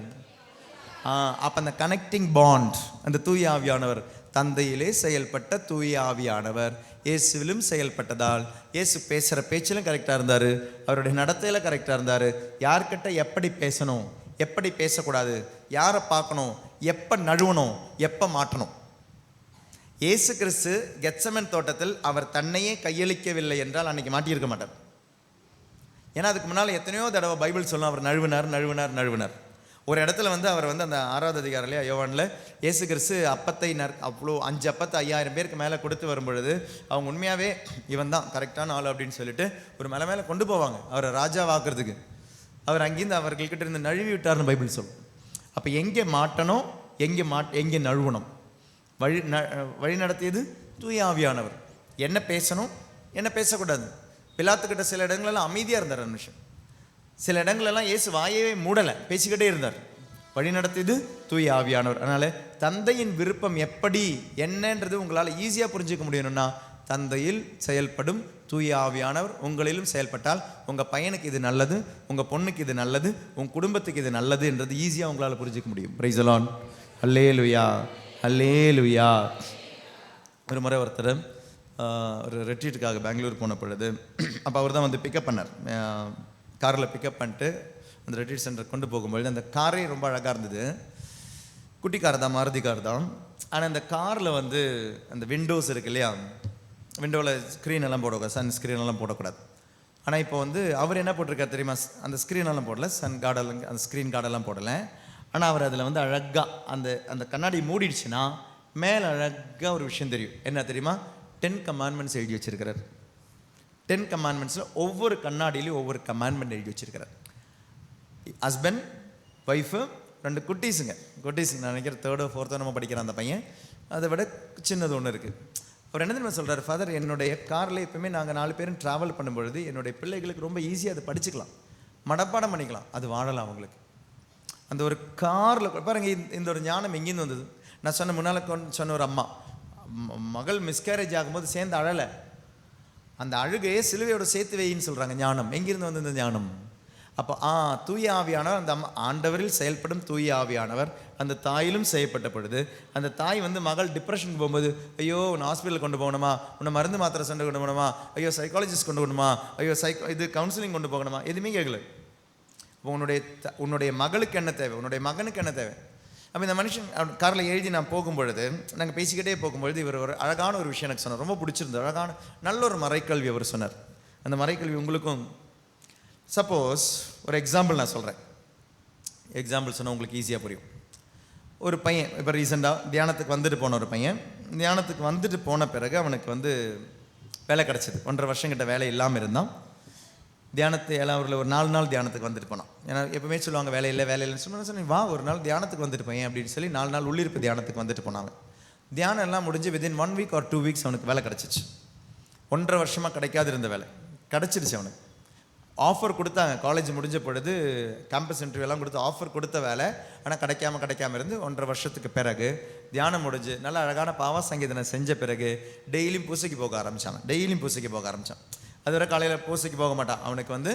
அப்போ அந்த கனெக்டிங் பாண்ட், அந்த தூய ஆவியானவர், தந்தையிலே செயல்பட்ட தூய ஆவியானவர் இயேசுவிலும் செயல்பட்டதால் இயேசு பேசுகிற பேச்சிலும் கரெக்டாக இருந்தார், அவருடைய நடத்தையில் கரெக்டாக இருந்தார். யார்கிட்ட எப்படி பேசணும், எப்படி பேசக்கூடாது, யாரை பார்க்கணும், எப்போ நழுவணும், எப்போ மாற்றணும். இயேசு கிறிஸ்து கெத்சமன் தோட்டத்தில் அவர் தன்னையே கையளிக்கவில்லை என்றால் அன்னைக்கு மாட்டியிருக்க மாட்டார். ஏன்னா அதுக்கு முன்னால் எத்தனையோ தடவை பைபிள் சொல்லும் அவர் நழுவினார். ஒரு இடத்துல வந்து அவர் வந்து அந்த 6வது அதிகாரம்லையா யோவானில் இயேசு கிறிஸ்து அப்பத்தை அவ்வளோ 5 அப்பத்தை 5000 பேருக்கு மேலே கொடுத்து வரும்பொழுது அவங்க உண்மையாகவே இவன் தான் கரெக்டான ஆள் அப்படின்னு சொல்லிட்டு ஒரு மேலே கொண்டு போவாங்க அவரை ராஜாவாக்குறதுக்கு. அவர் அங்கேருந்து அவர்கள்கிட்ட இருந்து நழுவி விட்டார்னு பைபிள் சொல்லும். அப்போ எங்கே மாட்டணும், எங்கே நழுவணும், வழி நடத்தியது தூய ஆவியானவர். என்ன பேசணும், என்ன பேசக்கூடாது. பிலாத்துக்கிட்ட சில இடங்களெல்லாம் அமைதியாக இருந்தார் மனுஷன், சில இடங்களெல்லாம் இயேசு வாயவே மூடலை, பேசிக்கிட்டே இருந்தார். வழி நடத்தியது தூய ஆவியானவர். அதனால் தந்தையின் விருப்பம் எப்படி என்னன்றது உங்களால் ஈஸியாக புரிஞ்சிக்க முடியணும்னா தந்தையில் செயல்படும் தூய ஆவியானவர் உங்களிலும் செயல்பட்டால் உங்கள் பையனுக்கு இது நல்லது, உங்கள் பொண்ணுக்கு இது நல்லது, உங்கள் குடும்பத்துக்கு இது நல்லது என்றது ஈஸியாக உங்களால் புரிஞ்சிக்க முடியும். Praise the Lord. Alleluia, alleluia. ஒரு முறை ஒருத்தர் ஒரு ரெட்ரீட்டுக்காக பெங்களூர் போன பொழுது அப்போ அவர் தான் வந்து பிக்கப் பண்ணார். காரில் பிக்கப் பண்ணிட்டு அந்த ரெட்ரீட் சென்டர் கொண்டு போகும்பொழுது அந்த காரே ரொம்ப அழகாக இருந்தது. குட்டி கார் தான், மாருதி கார் தான். ஆனால் அந்த காரில் வந்து அந்த விண்டோஸ் இருக்கு இல்லையா, விண்டோவில் ஸ்க்ரீன் எல்லாம் போடக்கூடாது, சன் ஸ்க்ரீன் எல்லாம் போடக்கூடாது. ஆனால் இப்போ வந்து அவர் என்ன போட்டிருக்காரு தெரியுமா, அந்த ஸ்க்ரீனெல்லாம் போடல, சன் கார்டெல்லாம் அந்த ஸ்க்ரீன் கார்டெல்லாம் போடலை. ஆனால் அவர் அதில் வந்து அழகாக அந்த கண்ணாடி மூடிடுச்சுன்னா மேலே அழகாக ஒரு விஷயம் தெரியும். என்ன தெரியுமா, 10 கமாண்ட்மெண்ட்ஸ் எழுதி வச்சிருக்கிறார். 10 கமாண்ட்மெண்ட்ஸில் ஒவ்வொரு கண்ணாடியிலையும் ஒவ்வொரு கமாண்ட்மெண்ட் எழுதி வச்சிருக்கிறார். ஹஸ்பண்ட், ஒய்ஃபு, 2 குட்டீஸுங்க நான் நினைக்கிறேன் 3rd or 4th நம்ம படிக்கிற அந்த பையன், அதை விட சின்னது ஒன்று இருக்குது. அவர் என்ன தெரியுமா சொல்கிறார், ஃபாதர் என்னுடைய காரில் எப்பவுமே நாங்கள் 4 பேரும் ட்ராவல் பண்ணும்பொழுது என்னுடைய பிள்ளைகளுக்கு ரொம்ப ஈஸியாக அதை படிச்சுக்கலாம், மனப்பாடம் பண்ணிக்கலாம், அது வாழலாம் அவங்களுக்கு. அந்த ஒரு காரில் பாருங்கள், இந்த ஒரு ஞானம் எங்கேருந்து வந்தது. நான் சொன்ன முன்னால் சொன்ன ஒரு அம்மா மகள் மிஸ்கேரேஜ் ஆகும்போது சேர்ந்து அழலை, அந்த அழுகையை சிலுவையோட சேர்த்து வைன்னு சொல்கிறாங்க. ஞானம் எங்கிருந்து வந்து இந்த ஞானம்? அப்போ தூய ஆவியானவர், அந்த ஆண்டவரில் செயல்படும் தூய ஆவியானவர் அந்த தாயிலும் செய்யப்பட்ட பொழுது அந்த தாய் வந்து மகள் டிப்ரெஷனுக்கு போகும்போது, ஐயோ உன்னை ஹாஸ்பிட்டல் கொண்டு போகணுமா, உன்னை மருந்து மாத்திரை சென்று கொண்டு போகணுமா, ஐயோ சைக்காலஜிஸ்ட் கொண்டு போகணுமா, ஐயோ இது கவுன்சிலிங் கொண்டு போகணுமா, எதுவுமே கேட்கல. உன்னுடைய மகளுக்கு என்ன தேவை, உன்னுடைய மகனுக்கு என்ன தேவை. அப்போ இந்த மனுஷன் காரில் எழுதி நான் போகும்பொழுது நாங்கள் பேசிக்கிட்டே போகும்பொழுது இவர் ஒரு அழகான ஒரு விஷயம் எனக்கு சொன்னார், ரொம்ப பிடிச்சிருந்தது. அழகான நல்ல ஒரு மறைக்கல்வி அவர் சொன்னார். அந்த மறைக்கல்வி உங்களுக்கும், சப்போஸ் ஒரு எக்ஸாம்பிள் நான் சொல்கிறேன், எக்ஸாம்பிள் சொன்னால் உங்களுக்கு ஈஸியாக புரியும். ஒரு பையன் இப்போ ரீசெண்டாக தியானத்துக்கு வந்துட்டு போன ஒரு பையன், தியானத்துக்கு வந்துட்டு போன பிறகு அவனுக்கு வந்து வேலை கிடச்சிது. 1.5 வருஷம் கிட்ட வேலை இல்லாமல் இருந்தான். தியானத்தை எல்லாம் ஒரு 4 நாள் தியானத்துக்கு வந்துட்டு போனான். ஏன்னா எப்பவுமே சொல்லுவாங்க வேலை இல்லைன்னு சொன்னேன், வா ஒரு நாள் தியானத்துக்கு வந்துட்டு போயேன் அப்படின்னு சொல்லி 4 நாள் உள்ளிருப்பு தியானத்துக்கு வந்துட்டு போனாங்க. தியானம் எல்லாம் முடிஞ்சு வித்தின் 1 week or 2 weeks அவனுக்கு வேலை கிடச்சிச்சு. 1.5 வருஷமாக கிடைக்காது இருந்த வேலை கிடச்சிருச்சு அவனுக்கு. ஆஃபர் கொடுத்தாங்க, காலேஜ் முடிஞ்ச பொழுது கேம்பஸ் இன்டர்வியூ எல்லாம் கொடுத்து ஆஃபர் கொடுத்த வேலை, ஆனால் கிடைக்காம இருந்து 1.5 வருஷத்துக்கு பிறகு தியானம் முடிஞ்சு நல்ல அழகான பாவ சங்கீதனை செஞ்ச பிறகு டெய்லியும் பூசைக்கு போக ஆரம்பித்தான். அது வரை காலையில் பூசைக்கு போக மாட்டான். அவனுக்கு வந்து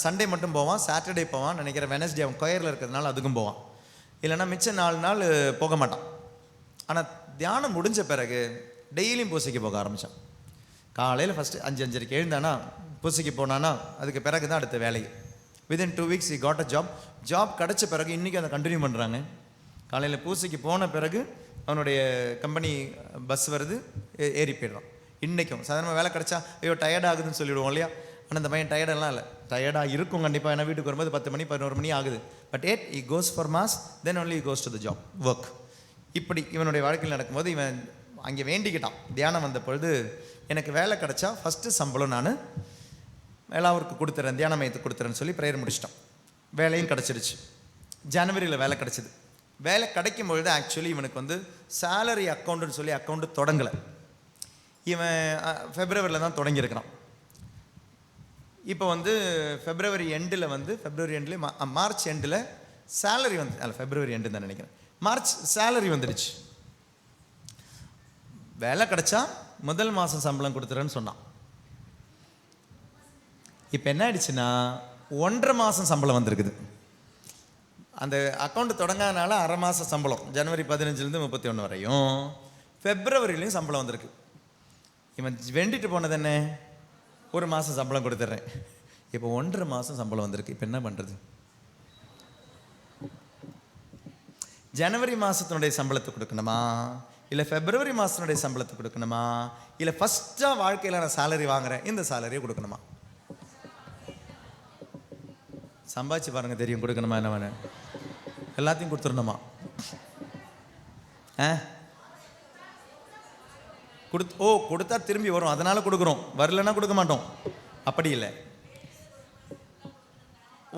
சண்டே மட்டும் போவான், சாட்டர்டே போவான், நினைக்கிறேன் வெனஸ்டே அவன் கொயரில் இருக்கிறதுனால அதுக்கும் போவான், இல்லைன்னா மிச்சம் 4 நாள் போக மாட்டான். ஆனால் தியானம் முடிஞ்ச பிறகு டெய்லியும் பூசைக்கு போக ஆரம்பித்தான். காலையில் ஃபஸ்ட்டு 5:30 எழுந்தானா பூசைக்கு போனானா, அதுக்கு பிறகு தான் அடுத்த வேலை. Within 2 weeks he got a job கிடச்ச பிறகு இன்றைக்கி அதை கண்டினியூ பண்ணுறாங்க. காலையில் பூசைக்கு போன பிறகு அவனுடைய கம்பெனி பஸ் வருது, ஏறி போயிடுறான். இன்றைக்கும் சாதாரணமாக வேலை கிடச்சா ஐயோ டயர்ட் ஆகுதுன்னு சொல்லிவிடுவோம் இல்லையா, ஆனால் இந்த பையன் டயர்டெல்லாம் இல்லை, டயர்டாக இருக்கும் கண்டிப்பாக. ஏன்னா வீட்டுக்கு வரும்போது 10 மணி 11 மணி ஆகுது. But he goes for mass, then only he goes to the job work. இப்படி இவனுடைய வாழ்க்கையில் நடக்கும்போது இவன் அங்கே வேண்டிக்கிட்டான். தியானம் வந்த பொழுது எனக்கு வேலை கிடச்சா ஃபஸ்ட்டு சம்பளம் நான் எல்லாருக்கு கொடுத்துறேன், தியான மையத்துக்கு கொடுத்துறேன்னு சொல்லி ப்ரேயர் முடிச்சிட்டான். வேலையும் கிடச்சிருச்சு. ஜனவரியில் வேலை கிடச்சிது. வேலை கிடைக்கும் பொழுது ஆக்சுவலி இவனுக்கு வந்து சேலரி அக்கௌண்ட்டுன்னு சொல்லி அக்கௌண்ட்டு தொடங்கலை. இவன் ஃபெப்ரவரியில் தான் தொடங்கியிருக்கிறான். இப்போ வந்து ஃபெப்ரவரி எண்டில் மார்ச் எண்டில் சேலரி வந்து, அல்ல ஃபெப்ரவரி எண்டு தான் நினைக்கிறேன், மார்ச் சேலரி வந்துடுச்சு. வேலை கிடைச்சா முதல் மாதம் சம்பளம் கொடுத்துறேன்னு சொன்னான். இப்போ என்ன ஆயிடுச்சுன்னா 1.5 மாதம் சம்பளம் வந்திருக்குது. அந்த அக்கௌண்ட் தொடங்காதனால அரை மாதம் சம்பளம், ஜனவரி 15லேருந்து 31 வரையும், ஃபெப்ரவரிலையும் சம்பளம் வந்திருக்கு. இவன் வேண்டிட்டு போனது என்ன, 1 மாதம் சம்பளம் கொடுத்துட்றேன். இப்போ 1.5 மாதம் சம்பளம் வந்திருக்கு. இப்போ என்ன பண்ணுறது? ஜனவரி மாதத்தினுடைய சம்பளத்தை கொடுக்கணுமா, இல்லை ஃபெப்ரவரி மாதத்தினுடைய சம்பளத்தை கொடுக்கணுமா, இல்லை ஃபஸ்ட்டாக வாழ்க்கையில் நான் சேலரி வாங்குறேன் இந்த சேலரியை கொடுக்கணுமா? சம்பாதிச்சு பாருங்க, தெரியும் கொடுக்கணுமா என்ன. எல்லாத்தையும் கொடுத்துடணுமா? கொடுத்தா திரும்பி வரும், அதனால கொடுக்குறோம், வரலன்னா கொடுக்க மாட்டோம். அப்படி இல்லை,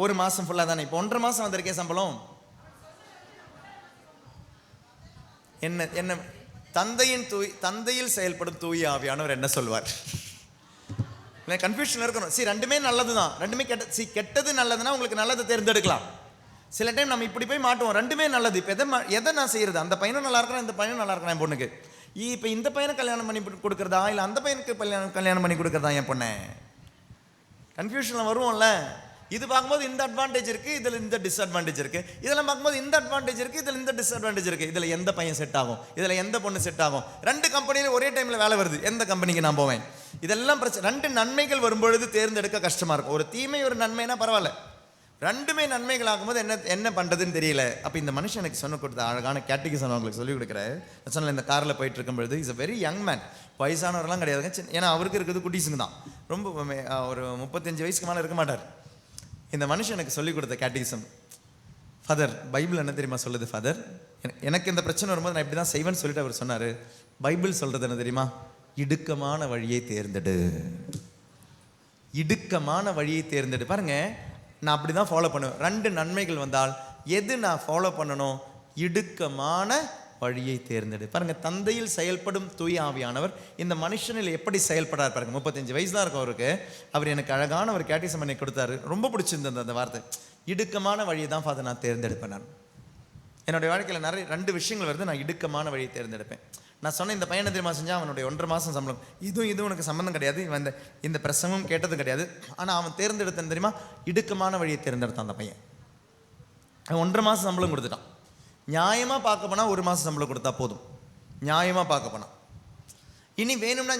1 மாதம் ஃபுல்லாக தானே. இப்போ 1.5 மாதம் வந்திருக்கேன் சம்பளம். என்ன தந்தையில் செயல்படும் தூய ஆவியானவர் என்ன சொல்வார்? கன்ஃபியூஷன் இருக்கணும். ரெண்டுமே நல்லது தான், ரெண்டுமே கெட்டது நல்லதுன்னா உங்களுக்கு நல்லதை தேர்ந்தெடுக்கலாம். சில டைம் நம்ம இப்படி போய் மாட்டுவோம், ரெண்டுமே நல்லது. இப்போ எதை நான் செய்யறது? அந்த பையனும் நல்லா இருக்கிறேன், இந்த பையனும் நல்லா இருக்கிறேன் என் பொண்ணுக்கு. இப்போ இந்த பையனை கல்யாணம் பண்ணி கொடுக்குறதா, இல்லை அந்த பையனுக்கு கல்யாணம் பண்ணி கொடுக்குறதா என் பொண்ணை? கன்ஃபியூஷனில் வருவோம்ல. இது பார்க்கும்போது இந்த அட்வான்டேஜ் இருக்குது, இதில் இந்த டிஸ்அட்வான்டேஜ் இருக்குது. இதெல்லாம் பார்க்கும்போது இந்த அட்வான்டேஜ் இருக்குது, இதில் இந்த டிஸ்அட்வான்டேஜ் இருக்குது. இதில் எந்த பையன் செட் ஆகும், இதில் எந்த பொண்ணு செட் ஆகும்? 2 கம்பெனியில் ஒரே டைமில் வேலை வருது, எந்த கம்பெனிக்கு நான் போவேன்? இதெல்லாம் பிரச்சனை. 2 நன்மைகள் வரும்பொழுது தேர்ந்தெடுக்க கஷ்டமாக இருக்கும். ஒரு தீமை ஒரு நன்மைனா பரவாயில்ல, 2மே நன்மைகள் ஆகும்போது என்ன பண்ணுறதுன்னு தெரியல. அப்போ இந்த மனுஷன் எனக்கு சொன்ன கொடுத்த அழகான கேட்டகிசம் அவங்களுக்கு சொல்லிக் கொடுக்குறேன். சொன்ன இந்த காரில் போயிட்டு இருக்கும்பொழுது, is a very young man, வயசானவரெலாம் கிடையாதுங்க. ஏன்னா அவருக்கு இருக்குது குட்டீஸுங்க தான், ரொம்ப ஒரு 35 வயசுக்கு மேலே இருக்க மாட்டார். இந்த மனுஷன் எனக்கு சொல்லிக் கொடுத்த கேட்டகிசம், ஃபாதர் பைபிள் என்ன தெரியுமா சொல்லுது ஃபாதர், எனக்கு இந்த பிரச்சனை வரும்போது நான் இப்படி தான் செய்வேன்னு சொல்லிட்டு அவர் சொன்னார். பைபிள் சொல்கிறது என்ன தெரியுமா? இடுக்கமான வழியை தேர்ந்தெடு. இடுக்கமான வழியை தேர்ந்தெடு. பாருங்க, நான் அப்படி தான் ஃபாலோ பண்ணுவேன். 2 நன்மைகள் வந்தால் எது நான் ஃபாலோ பண்ணணும்? இடுக்கமான வழியை தேர்ந்தெடு. பாருங்க, தந்தையில் செயல்படும் தூய ஆவியானவர் இந்த மனுஷனில் எப்படி செயல்படார் பாருங்க. 35 வயசு தான் இருக்கும் அவருக்கு. அவர் எனக்கு அழகான ஒரு கேட்டிசம் பண்ணி கொடுத்தாரு, ரொம்ப பிடிச்சிருந்தது அந்த வார்த்தை. இடுக்கமான வழியை தான் ஃபாதர் நான் தேர்ந்தெடுப்பேன். நான் என்னுடைய வாழ்க்கையில் நிறைய 2 விஷயங்கள் வருது, நான் இடுக்கமான வழியை தேர்ந்தெடுப்பேன். நான் சொன்ன இந்த பையனை தெரியுமா செஞ்சால் அவனுடைய 1.5 மாதம் சம்பளம், இதுவும் உனக்கு சம்மந்தம் கிடையாது, இவன் இந்த பிரசவம் கேட்டது கிடையாது. ஆனால் அவன் தேர்ந்தெடுத்தேன் தெரியுமா, இடுக்கமான வழியை தேர்ந்தெடுத்தான் அந்த பையன். அவன் 1.5 மாதம் சம்பளம் கொடுத்துட்டான். நியாயமாக பார்க்க போனால் 1 மாதம் சம்பளம் கொடுத்தா போதும், நியாயமாக பார்க்க போனால். இனி வேணும்னா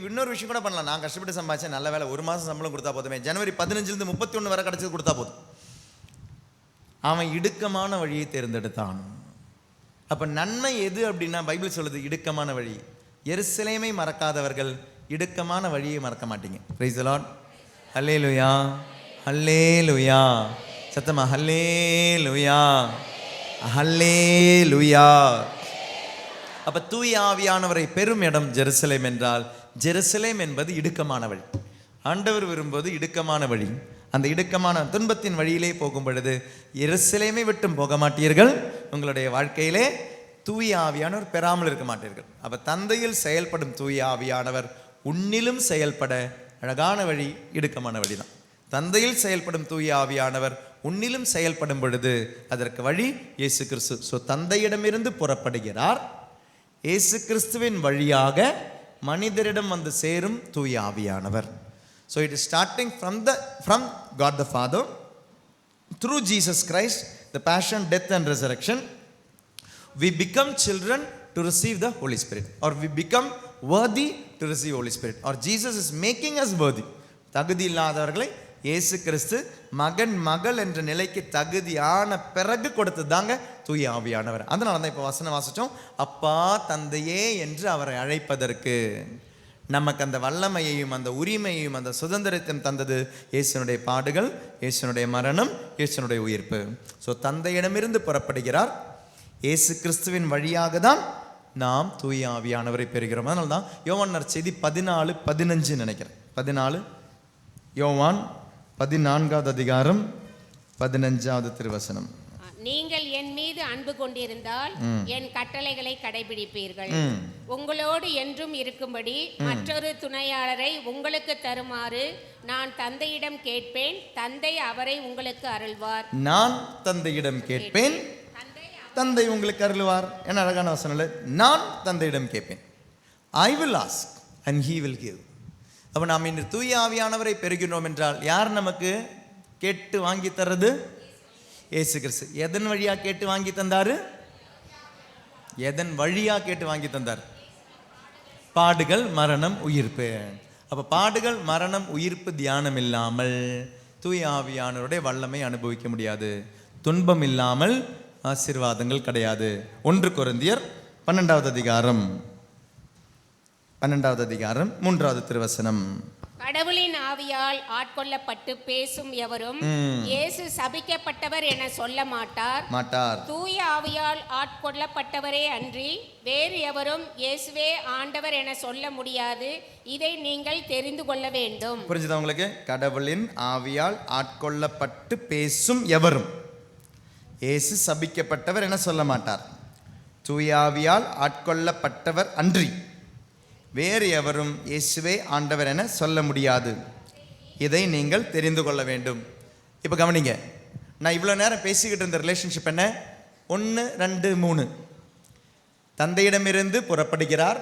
இன்னொரு விஷயம் கூட பண்ணலாம். நான் கஷ்டப்பட்டு சம்பாதிச்சேன், நல்ல வேலை 1 மாதம் சம்பளம் கொடுத்தா போதுமே, ஜனவரி 15லேருந்து 31 வரை கிடச்சது கொடுத்தா போதும். அவன் இடுக்கமான வழியை தேர்ந்தெடுத்தான். அப்போ நன்மை எது அப்படின்னா பைபிள் சொல்லுது இடுக்கமான வழி. எருசலேமை மறக்காதவர்கள் இடுக்கமான வழியை மறக்க மாட்டீங்க. Praise the Lord. Hallelujah, hallelujah. சத்தமா ஹல்லேலூயா, ஹல்லேலூயா. அப்ப தூய ஆவியானவரை பெரும் இடம் ஜெருசலேம் என்றால், ஜெருசலேம் என்பது இடுக்கமான வழி. ஆண்டவர் விரும்புவது இடுக்கமான வழி. அந்த இடுக்கமான துன்பத்தின் வழியிலே போகும் பொழுது எருசலேமை விட்டும் போக மாட்டீர்கள், உங்களுடைய வாழ்க்கையிலே தூய ஆவியானவர் பெறாமல் இருக்க மாட்டீர்கள். அப்ப தந்தையில் செயல்படும் தூய ஆவியானவர் உன்னிலும் செயல்பட அழகான வழி இடுக்கமான வழிதான். தந்தையில் செயல்படும் தூய ஆவியானவர் உன்னிலும் செயல்படும் பொழுது அதற்கு வழி இயேசு கிறிஸ்து. ஸோ தந்தையிடமிருந்து புறப்படுகிறார், இயேசு கிறிஸ்துவின் வழியாக மனிதரிடம் வந்து சேரும் தூய ஆவியானவர். So it is starting from God the Father through Jesus Christ, the passion, death and resurrection. We become children to receive the Holy Spirit, or we become worthy to receive Holy Spirit, or Jesus is making us worthy. தகுதி இல்லாதவர்களை இயேசு கிறிஸ்து மகன் மகள் என்ற நிலைக்கு தகுதியான பிறகு கொடுத்தது தாங்க தூய ஆவியானவர். அதனால தான் இப்போ வசனம் வாசிச்சோம், அப்பா தந்தையே என்று அவரை அழைப்பதற்கு. நமக்கு அந்த வல்லமையையும் அந்த உரிமையையும் அந்த சுதந்திரத்தையும் தந்தது இயேசுனுடைய பாடுகள், இயேசுனுடைய மரணம், இயேசுனுடைய உயிர்ப்பு. ஸோ தந்தையிடமிருந்து புறப்படுகிறார், இயேசு கிறிஸ்துவின் வழியாக தான் நாம் தூய ஆவியானவரை பெறுகிறோம். அதனால தான் யோவான் நற்செய்தி 14:15 நினைக்கிறேன், 14 யோவான் 14வது அதிகாரம் 15வது திருவசனம். நீங்கள் என் மீது அன்பு கொண்டிருந்தால் என் கட்டளைகளை கடைபிடிப்பீர்கள். உங்களோடு என்றும் இருக்கும்படி மற்றொரு துணையாளரை உங்களுக்கு தருமாறு நான் தந்தையிடம் கேட்பேன். தந்தை அவரை உங்களுக்கு அருள்வார். நான் தந்தையிடம் கேட்பேன், தந்தை உங்களுக்கு அருள்வார். என்ன அழகான வசனம் இல்லை? நான் தந்தையிடம் கேட்பேன். I will ask and he will give. அப்போ நாம் இன்று தூய ஆவியானவரை பெறுகிறோம் என்றால் யார் நமக்கு கேட்டு வாங்கி தர்றது? இயேசு கிறிஸ்து. எதன் வழியா கேட்டு வாங்கி தந்தாரு? எதன் வழியா கேட்டு வாங்கி தந்தார்? பாடுகள், மரணம், உயிர்ப்பு. அப்ப பாடுகள், மரணம், உயிர்ப்பு தியானம் இல்லாமல் தூய ஆவியானவருடைய வல்லமை அனுபவிக்க முடியாது. துன்பம் இல்லாமல் ஆசீர்வாதங்கள் கிடையாது. 1 கொரிந்தியர் 12வது அதிகாரம் 3வது திருவசனம். கடவுளின் ஆவியால் ஆட்கொள்ளப்பட்டு பேசும் எவரும் இயேசு சபிக்கப்பட்டவர் என சொல்ல மாட்டார். தூய ஆவியால் ஆட்கொள்ளப்பட்டவரே அன்றி வேறு எவரும் இயேசுவே ஆண்டவர் என சொல்ல முடியாது. இதை நீங்கள் தெரிந்து கொள்ள வேண்டும். புரிஞ்சுதா உங்களுக்கு? கடவுளின் ஆவியால் ஆட்கொள்ளப்பட்டு பேசும் எவரும் இயேசு சபிக்கப்பட்டவர் என சொல்ல மாட்டார். தூய ஆவியால் ஆட்கொள்ளப்பட்டவர் அன்றி வேறு எவரும் இயேசுவே ஆண்டவர் என சொல்ல முடியாது. இதை நீங்கள் தெரிந்து கொள்ள வேண்டும். இப்போ கவனிங்க, நான் இவ்வளோ நேரம் பேசிக்கிட்டு இருந்த ரிலேஷன்ஷிப் என்ன? 1, 2, 3. தந்தையிடமிருந்து புறப்படுகிறார்,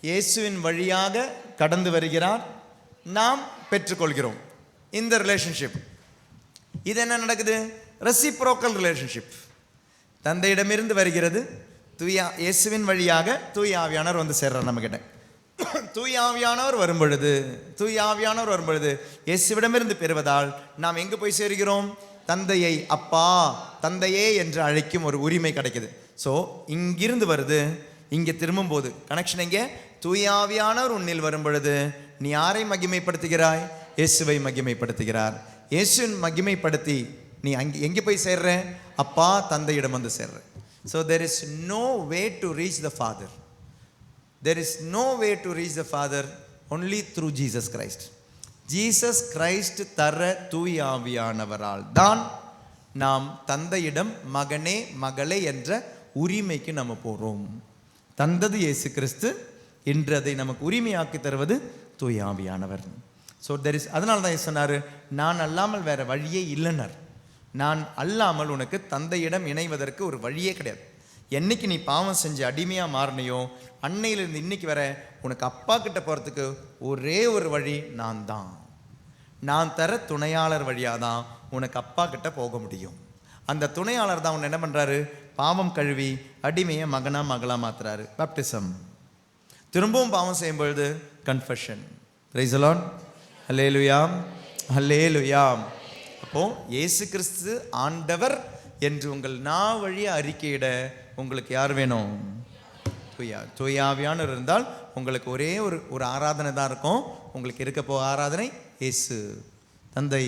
இயேசுவின் வழியாக கடந்து வருகிறார், நாம் பெற்றுக்கொள்கிறோம். இந்த ரிலேஷன்ஷிப் இது என்ன நடக்குது? Reciprocal relationship. தந்தையிடமிருந்து வருகிறது, இயேசுவின் வழியாக தூய ஆவியானவர் வந்து சேர்றார் நம்மகிட்ட. தூய ஆவியானவர் வரும்பொழுது இயேசுவிடமிருந்து பெறுவதால் நாம் எங்கு போய் சேர்கிறோம்? தந்தையை அப்பா, தந்தையே என்று அழைக்கும் ஒரு உரிமை கிடைக்குது. ஸோ இங்கிருந்து வருது, இங்கே திரும்பும் போது கனெக்ஷன் எங்கே? தூய ஆவியானவர் உன்னில் வரும் பொழுது நீ யாரை மகிமைப்படுத்துகிறாய்? இயேசுவை மகிமைப்படுத்துகிறார். இயேசுவின் மகிமைப்படுத்தி நீ எங்கே போய் சேர்ற? அப்பா தந்தையிடம் வந்து சேர்ற. So there is no way to reach the Father. There is no way to reach the Father only through Jesus Christ. Jesus Christ தர தூய ஆவியானவரால் தான் நாம் தந்தையிடம் மகனே மகளே என்ற உரிமைக்கு நம்ம போகிறோம். தந்தது இயேசு கிறிஸ்து, இன்று அதை நமக்கு உரிமையாக்கி தருவது தூய ஆவியானவர். ஸோ தெர் இஸ், அதனால தான் சொன்னார், நான் அல்லாமல் வேற வழியே இல்லைன்னார். நான் அல்லாமல் உனக்கு தந்தையிடம் இணைவதற்கு ஒரு வழியே கிடையாது. என்னைக்கு நீ பாவம் செஞ்சு அடிமையாக மாறினையோ அன்னையிலிருந்து இன்னைக்கு வர உனக்கு அப்பா கிட்ட போகிறதுக்கு ஒரே ஒரு வழி நான் தான். நான் தர துணையாளர் வழியாக தான் உனக்கு அப்பா கிட்ட போக முடியும். அந்த துணையாளர் தான் உன்னை என்ன பண்ணுறாரு? பாவம் கழுவி அடிமையை மகனா மகளா மாத்துறாரு. பேப்டிசம். திரும்பவும் பாவம் செய்யும் பொழுது confession. Praise the Lord. Hallelujah, hallelujah. அப்போ இயேசு கிறிஸ்து ஆண்டவர் என்று உங்கள் நான் வழியை அறிக்கையிட உங்களுக்கு யார் வேணும்? தூய ஆவியானவர் இருந்தால் உங்களுக்கு ஒரே ஒரு ஆராதனை தான் இருக்கும். உங்களுக்கு இருக்க போக ஆராதனை இயேசு, தந்தை,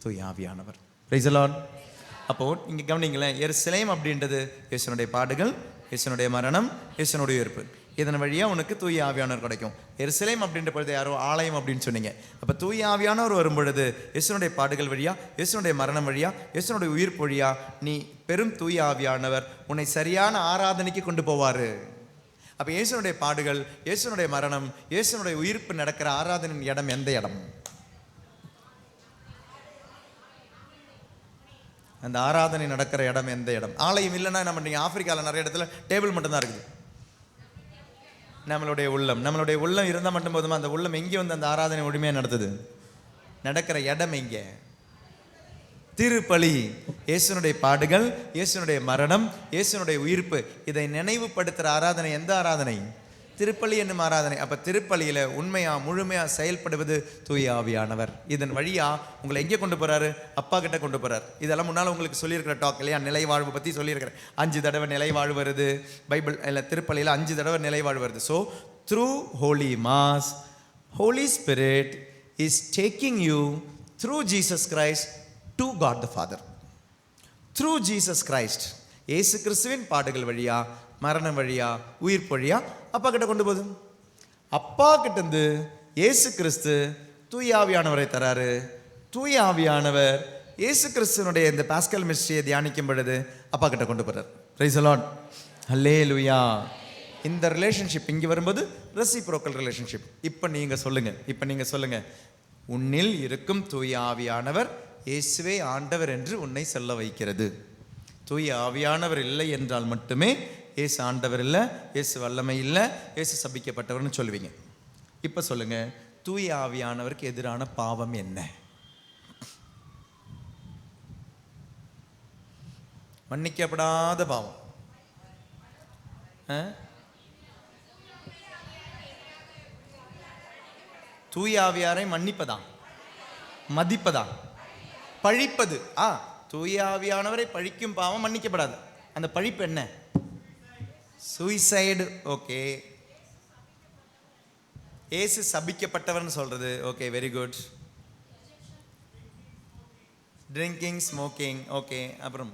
தூய ஆவியானவர். Price the Lord. அப்போ இங்கே கவனிங்களேன், எருசலேம் அப்படின்றது இயேசுனுடைய பாடுகள், இயேசுனுடைய மரணம், இயேசுனுடைய உயிர்ப்பு. இதன் வழியாக உனக்கு தூய ஆவியானவர் கிடைக்கும். எருசலேம் அப்படின்ற பொழுது யாரோ ஆலயம் அப்படின்னு சொன்னீங்க. அப்போ தூய ஆவியானவர் வரும் பொழுது இயேசுனுடைய பாடுகள் வழியா, இயேசுனுடைய மரணம் வழியா, இயேசுனுடைய உயிர்ப்பு வழியா நீ பெரும் தூய ஆவியானவர் உன்னை சரியான ஆராதனைக்கு கொண்டு போவார். அப்போ இயேசுனுடைய பாடுகள், இயேசுனுடைய மரணம், இயேசுனுடைய உயிர்ப்பு நடக்கிற ஆராதனையின் இடம் எந்த இடம்? அந்த ஆராதனை நடக்கிற இடம் எந்த இடம்? ஆலயம் இல்லைன்னா என்ன பண்ணுறீங்க? ஆப்பிரிக்காவில் நிறைய இடத்துல டேபிள் மட்டும்தான் இருக்குது. நம்மளுடைய உள்ளம் இருந்தால் மட்டும் போதுமா? அந்த உள்ளம் எங்கே வந்து அந்த ஆராதனை உரிமையாக நடத்துது? நடக்கிற இடம் எங்கே? திருப்பலி. இயேசுனுடைய பாடுகள், இயேசுனுடைய மரணம், இயேசுனுடைய உயிர்ப்பு, இதை நினைவுபடுத்துகிற ஆராதனை எந்த ஆராதனை? திருப்பலி என்னும் ஆராதனை. அப்போ திருப்பலியில் உண்மையாக முழுமையாக செயல்படுவது தூய ஆவியானவர். இதன் வழியாக உங்களை எங்கே கொண்டு போகிறாரு? அப்பா கிட்ட கொண்டு போகிறார். இதெல்லாம் முன்னால் உங்களுக்கு சொல்லியிருக்கிற டாக் இல்லையா? நிலைவாழ்வு பற்றி சொல்லியிருக்கிறேன். 5 தடவை நிலைவாழ்வு வருது பைபிள் இல்லை, திருப்பலியில் 5 தடவை நிலைவாழ்வு வருது. So through Holy Mass, Holy Spirit is taking you through Jesus Christ to God the Father. Through Jesus Christ, இயேசு கிறிஸ்துவின் பாடுகள் வழியா, மரணம் வழியா, உயிர்ப்பு வழியா அப்பா கிட்ட கொண்டு போகுது. அப்பா கிட்டேருந்து இயேசு கிறிஸ்து தூய ஆவியானவரை தராரு. தூய ஆவியானவர் இயேசு கிறிஸ்துவனுடைய இந்த பாஸ்கல் மிஸ்ட்ரியை தியானிக்கும் பொழுது அப்பா கிட்ட கொண்டு போறார். Praise the Lord. ஹல்லேலூயா. இந்த ரிலேஷன்ஷிப் இங்கே வரும்போது ரெசிப்ரோக்கல் ரிலேஷன்ஷிப். இப்போ நீங்கள் சொல்லுங்க, உன்னில் இருக்கும் தூய ஆவியானவர் இயேசுவே ஆண்டவர் என்று உன்னை சொல்ல வைக்கிறது. தூய ஆவியானவர் இல்லை என்றால் மட்டுமே இயேசு ஆண்டவர் இல்லை, இயேசு வல்லமை இல்லை, இயேசு சபிக்கப்பட்டவர்னு சொல்லுவீங்க. இப்போ சொல்லுங்க, தூய ஆவியானவருக்கு எதிரான பாவம் என்ன? மன்னிக்கப்படாத பாவம். தூய ஆவியாரை மன்னிப்பதா, மதிப்பதா, பழிப்பது. தூய ஆவியானவரை பழிக்கும் பாவம் மன்னிக்கப்படாது. அந்த பழிப்பு என்ன? சூசைடு. ஓகே. ஏசு சபிக்கப்பட்டவர்னு சொல்றது. Okay, very good. Drinking, smoking. Okay, அப்புறம்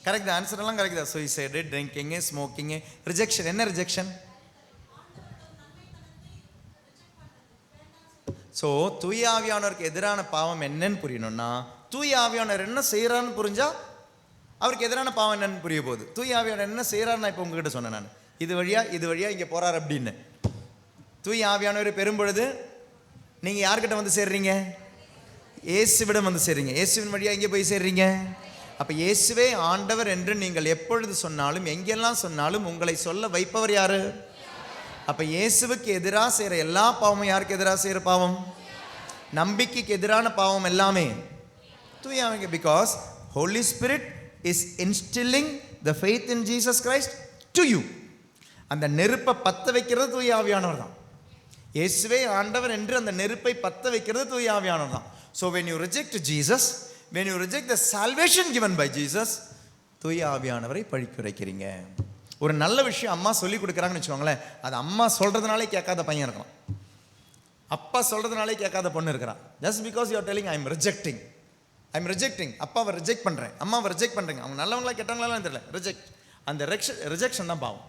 கரெக்ட். ஆன்சர் எல்லாம் கரெக்ட் தான். Suicide, drinking, smoking. ரிஜெக்ஷன். என்ன ரிஜெக்ஷன்? ஸோ தூய ஆவியானவருக்கு எதிரான பாவம் என்னன்னு புரியணும்னா, தூய ஆவியானவர் என்ன செய்யறான்னு புரிஞ்சா அவருக்கு எதிரான பாவம் என்னன்னு புரிய போகுது. தூய ஆவியானவர் என்ன செய்யறாரு நான் இப்போ உங்ககிட்ட சொன்னேன். நான் இது வழியா இங்கே போறாரு அப்படின்னு. தூய ஆவியானவரை பெறும்பொழுது நீங்க யார்கிட்ட வந்து சேர்றீங்க? இயேசுவிடம் வந்து சேர்றீங்க. இயேசுவின் வழியா எங்கே போய் சேர்றீங்க? அப்ப இயேசுவே ஆண்டவர் என்று நீங்கள் எப்பொழுது சொன்னாலும், எங்கெல்லாம் சொன்னாலும் உங்களை சொல்ல வைப்பவர் யாரு? அப்ப இயேசுவுக்கு எதிராக செய்யற எல்லா பாவமும் யாருக்கு எதிராக செய்யற பாவம்? நம்பிக்கைக்கு எதிரான பாவம் எல்லாமே தூய ஆவியானவர். Because Holy Spirit is instilling the faith in Jesus Christ to you. அந்த நெருப்பை பத்த வைக்கிறது தூய ஆவியானவர் தான். இயேசுவே ஆண்டவர் என்று அந்த நெருப்பை பத்த வைக்கிறது தூய ஆவியானவர் தான். So when you reject Jesus, when you reject the salvation given by Jesus, தூய ஆவியானவரை பழிக்குரைக்கிறீங்க. ஒரு நல்ல விஷயம் அம்மா சொல்லி கொடுக்குறாங்கன்னு வச்சுக்கோங்களேன், அது அம்மா சொல்றதுனாலே கேட்காத பையன் இருக்கலாம், அப்பா சொல்றதுனாலே கேட்காத பொண்ணு இருக்கிறான். Just because you are telling I am rejecting, அப்பாவை ரிஜெக்ட் பண்றேன், அம்மாவை ரிஜெக்ட் பண்றேங்க. அவங்க நல்லவங்களா கெட்டவங்களா தெரியல, ரிஜெக்ட். அந்த ரிஜெக்ஷன் தான் பாவம்,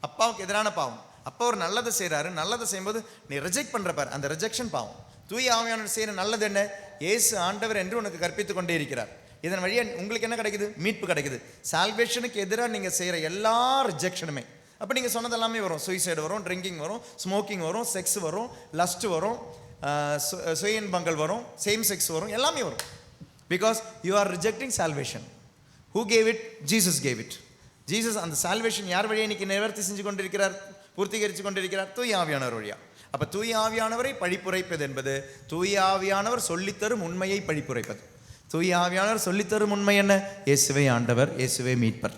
அப்பாவுக்கு எதிரான பாவம். அப்பா ஒரு நல்லதை செய்கிறாரு, நல்லதை செய்யும்போது நீ ரிஜெக்ட் பண்ற பாரு, அந்த ரிஜெக்ஷன் பாவம். தூய ஆவியானவர் செய்யற நல்லது என்ன? இயேசு ஆண்டவர் என்று உனக்கு கற்பித்து கொண்டே இருக்கிறார். இதன் வழியா உங்களுக்கு என்ன கிடைக்குது? மீட்பு கிடைக்குது. சால்வேஷனுக்கு எதிராக நீங்க செய்யற எல்லா ரிஜெக்ஷனுமே, அப்போ நீங்க சொன்னது எல்லாமே வரும். சூசைடு வரும், ட்ரிங்கிங் வரும், ஸ்மோக்கிங் வரும், செக்ஸ் வரும், லஸ்ட் வரும், சுய இன்பங்கள் வரும், சேம் செக்ஸ் வரும், எல்லாமே வரும். Because you are rejecting salvation. Who gave it? Jesus gave it. Jesus அந்த சால்வேஷன் யார் வழியா இன்னைக்கு நிவர்த்தி செஞ்சு கொண்டிருக்கிறார், பூர்த்தீகரித்து கொண்டிருக்கிறார்? தூய ஆவியானவர் வழியா. அப்ப தூய ஆவியானவரை பழிப்புரைப்பது என்பது தூய ஆவியானவர் சொல்லித்தரும் உண்மையை பழிப்புரைப்பது. தூய ஆவியானவர் சொல்லித்தரும் உண்மை என்ன? இயேசுவே ஆண்டவர், இயேசுவே மீட்பர்.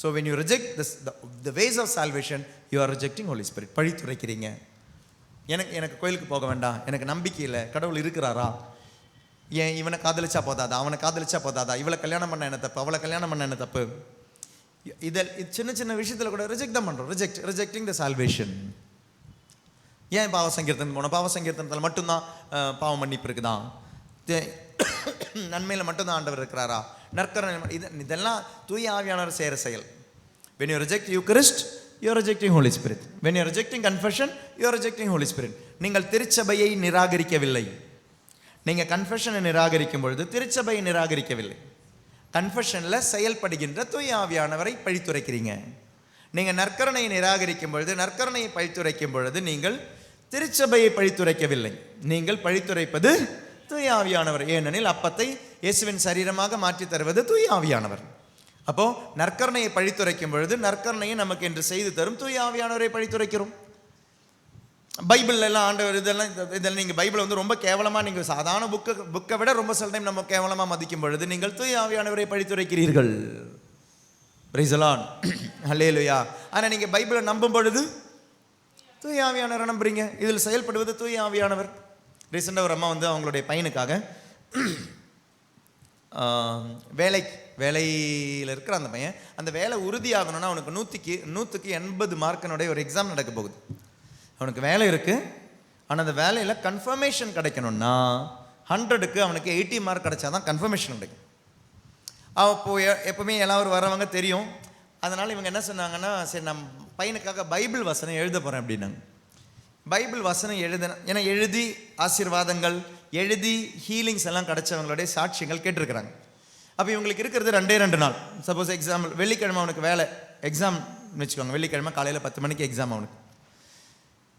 So when you reject the ways of salvation, you are rejecting Holy Spirit. பழித்துரைக்கிறீங்க. எனக்கு கோயிலுக்கு போக வேண்டாம், எனக்கு நம்பிக்கை இல்லை, கடவுள் இருக்கிறாரா, ஏன் இவனை காதலிச்சா போதாதா, அவனை காதலிச்சா போதாதா, இவளை கல்யாணம் பண்ண என்ன தப்பு, அவளை கல்யாணம் பண்ண என்ன தப்பு, இதில் சின்ன சின்ன விஷயத்தில் கூட ரிஜெக்ட் தான் பண்ணுறோம். ரிஜெக்டிங் த சால்வேஷன். ஏன் பாவ சங்கீர்த்தனம் போனோம்? பாவ சங்கீர்த்தனத்தில் மட்டும்தான் பாவம் மன்னிப்பு இருக்குதான், நன்மையில் மட்டும்தான் ஆண்டவர் இருக்கிறாரா, நற்கரணை, இதெல்லாம் தூய ஆவியானவர் செய்கிற செயல். When you reject Eucharist, you are rejecting Holy Spirit. When you are rejecting confession, you are rejecting Holy Spirit. நீங்கள் திருச்சபையை நிராகரிக்கவில்லை. நீங்கள் கன்ஃபெஷனை நிராகரிக்கும் பொழுது திருச்சபையை நிராகரிக்கவில்லை. கன்ஃபெஷனில் செயல்படுகின்ற தூய ஆவியானவரை பழித்துரைக்கிறீங்க. நீங்கள் நற்கரணையை நிராகரிக்கும் பொழுது, நற்கரணையை பழித்துரைக்கும் பொழுது நீங்கள் திருச்சபையை பழித்துரைக்கவில்லை, நீங்கள் பழித்துரைப்பது தூய ஆவியானவர். ஏனெனில் அப்பத்தை இயேசுவின் சரீரமாக மாற்றி தருவது தூய ஆவியானவர். அப்போ நற்கரணையை பழித்துரைக்கும் பொழுது நற்கரணையை நமக்கு என்று செய்து தரும் தூய ஆவியானவரை பழித்துரைக்கிறோம். பைபிள் எல்லாம் ஆண்டவர் இதெல்லாம் நீங்கள் பைபிளை வந்து ரொம்ப கேவலமாக, நீங்கள் சாதாரண புக்கை விட ரொம்ப சில டைம் நம்ம கேவலமாக மதிக்கும் பொழுது நீங்கள் தூய ஆவியானவரை பழித்துரைக்கிறீர்கள். பிரைஸ் தி லார்ட், ஹல்லேலூயா. ஆனால் நீங்கள் பைபிளை நம்பும் பொழுது தூய ஆவியானவரை நம்புறீங்க. இதில் செயல்படுவது தூய ஆவியானவர். ரீசெண்டாக ஒரு அம்மா வந்து அவங்களுடைய பையனுக்காக வேலையில் இருக்கிற அந்த பையன், அந்த வேலை உறுதியாகணும்னா அவனுக்கு 100க்கு 80 மார்க்கினுடைய ஒரு எக்ஸாம் நடக்க போகுது. அவனுக்கு வேலை இருக்குது, ஆனால் அந்த வேலையில் கன்ஃபர்மேஷன் கிடைக்கணும்னா 100க்கு அவனுக்கு 80 மார்க் கிடைச்சாதான் கன்ஃபர்மேஷன் கிடைக்கும். அப்போ எப்பவுமே எல்லாரும் வரவங்க தெரியும். அதனால் இவங்க என்ன சொன்னாங்கன்னா, சரி நான் பையனுக்காக பைபிள் வசனம் எழுத போகிறேன் அப்படின்னாங்க. பைபிள் வசனம் எழுதின, ஏன்னா எழுதி ஆசீர்வாதங்கள் எழுதி ஹீலிங்ஸ் எல்லாம் கிடைச்சவங்களுடைய சாட்சியங்கள் கேட்டிருக்கிறாங்க. அப்போ இவங்களுக்கு இருக்கிறது 2 நாள். சப்போஸ் எக்ஸாம்பிள் வெள்ளிக்கிழமை அவனுக்கு வேலை எக்ஸாம் வச்சுக்கோங்க. வெள்ளிக்கிழமை காலையில் 10 மணிக்கு எக்ஸாம் அவனுக்கு.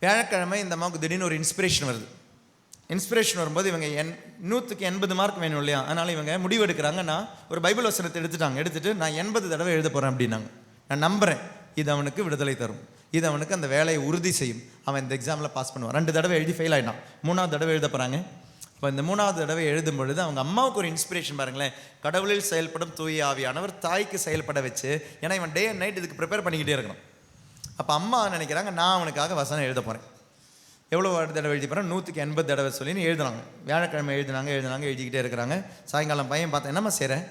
வியாழக்கிழமை இந்த அம்மாவுக்கு திடீர்னு ஒரு இன்ஸ்பிரேஷன் வருது. இன்ஸ்பிரேஷன் வரும்போது இவங்க 100க்கு 80 மார்க் வேணும் இல்லையா, அதனால் இவங்க முடிவு எடுக்கிறாங்க. நான் ஒரு பைபிள் வசனத்தை எடுத்துட்டு நான் 80 தடவை எழுத போகிறேன் அப்படின்னாங்க. நான் நம்புகிறேன் இது அவனுக்கு விடுதலை தரும், இது அவனுக்கு அந்த வேலையை உறுதி செய்யும், அவன் இந்த எக்ஸாமில் பாஸ் பண்ணுவான். 2 தடவை எழுதி ஃபெயில் ஆகிட்டான். 3ஆவது தடவை எழுத போகிறாங்க. இப்போ இந்த 3ஆவது தடவை எழுதும் பொழுது அவங்க அம்மாவுக்கு ஒரு இன்ஸ்பிரேஷன் பாருங்களேன். கடவுளில் செயல்படும் தூய ஆவியானவர் தாய்க்கு செயல்பட வச்சு, ஏன்னா இவன் டே அண்ட் நைட் இதுக்கு ப்ரிப்பேர் பண்ணிக்கிட்டே இருக்கணும். அப்போ அம்மா நினைக்கிறாங்க நான் அவனுக்காக வசனம் எழுத போகிறேன். எவ்வளோ தடவை எழுதி போகிறேன், 100க்கு 80 தடவை சொல்லின்னு எழுதுனாங்க. வியாழக்கிழமை எழுதினாங்க எழுதிக்கிட்டே இருக்கிறாங்க. சாயங்காலம் பையன் பார்த்தேன், என்னம்மா செய்கிறேன்?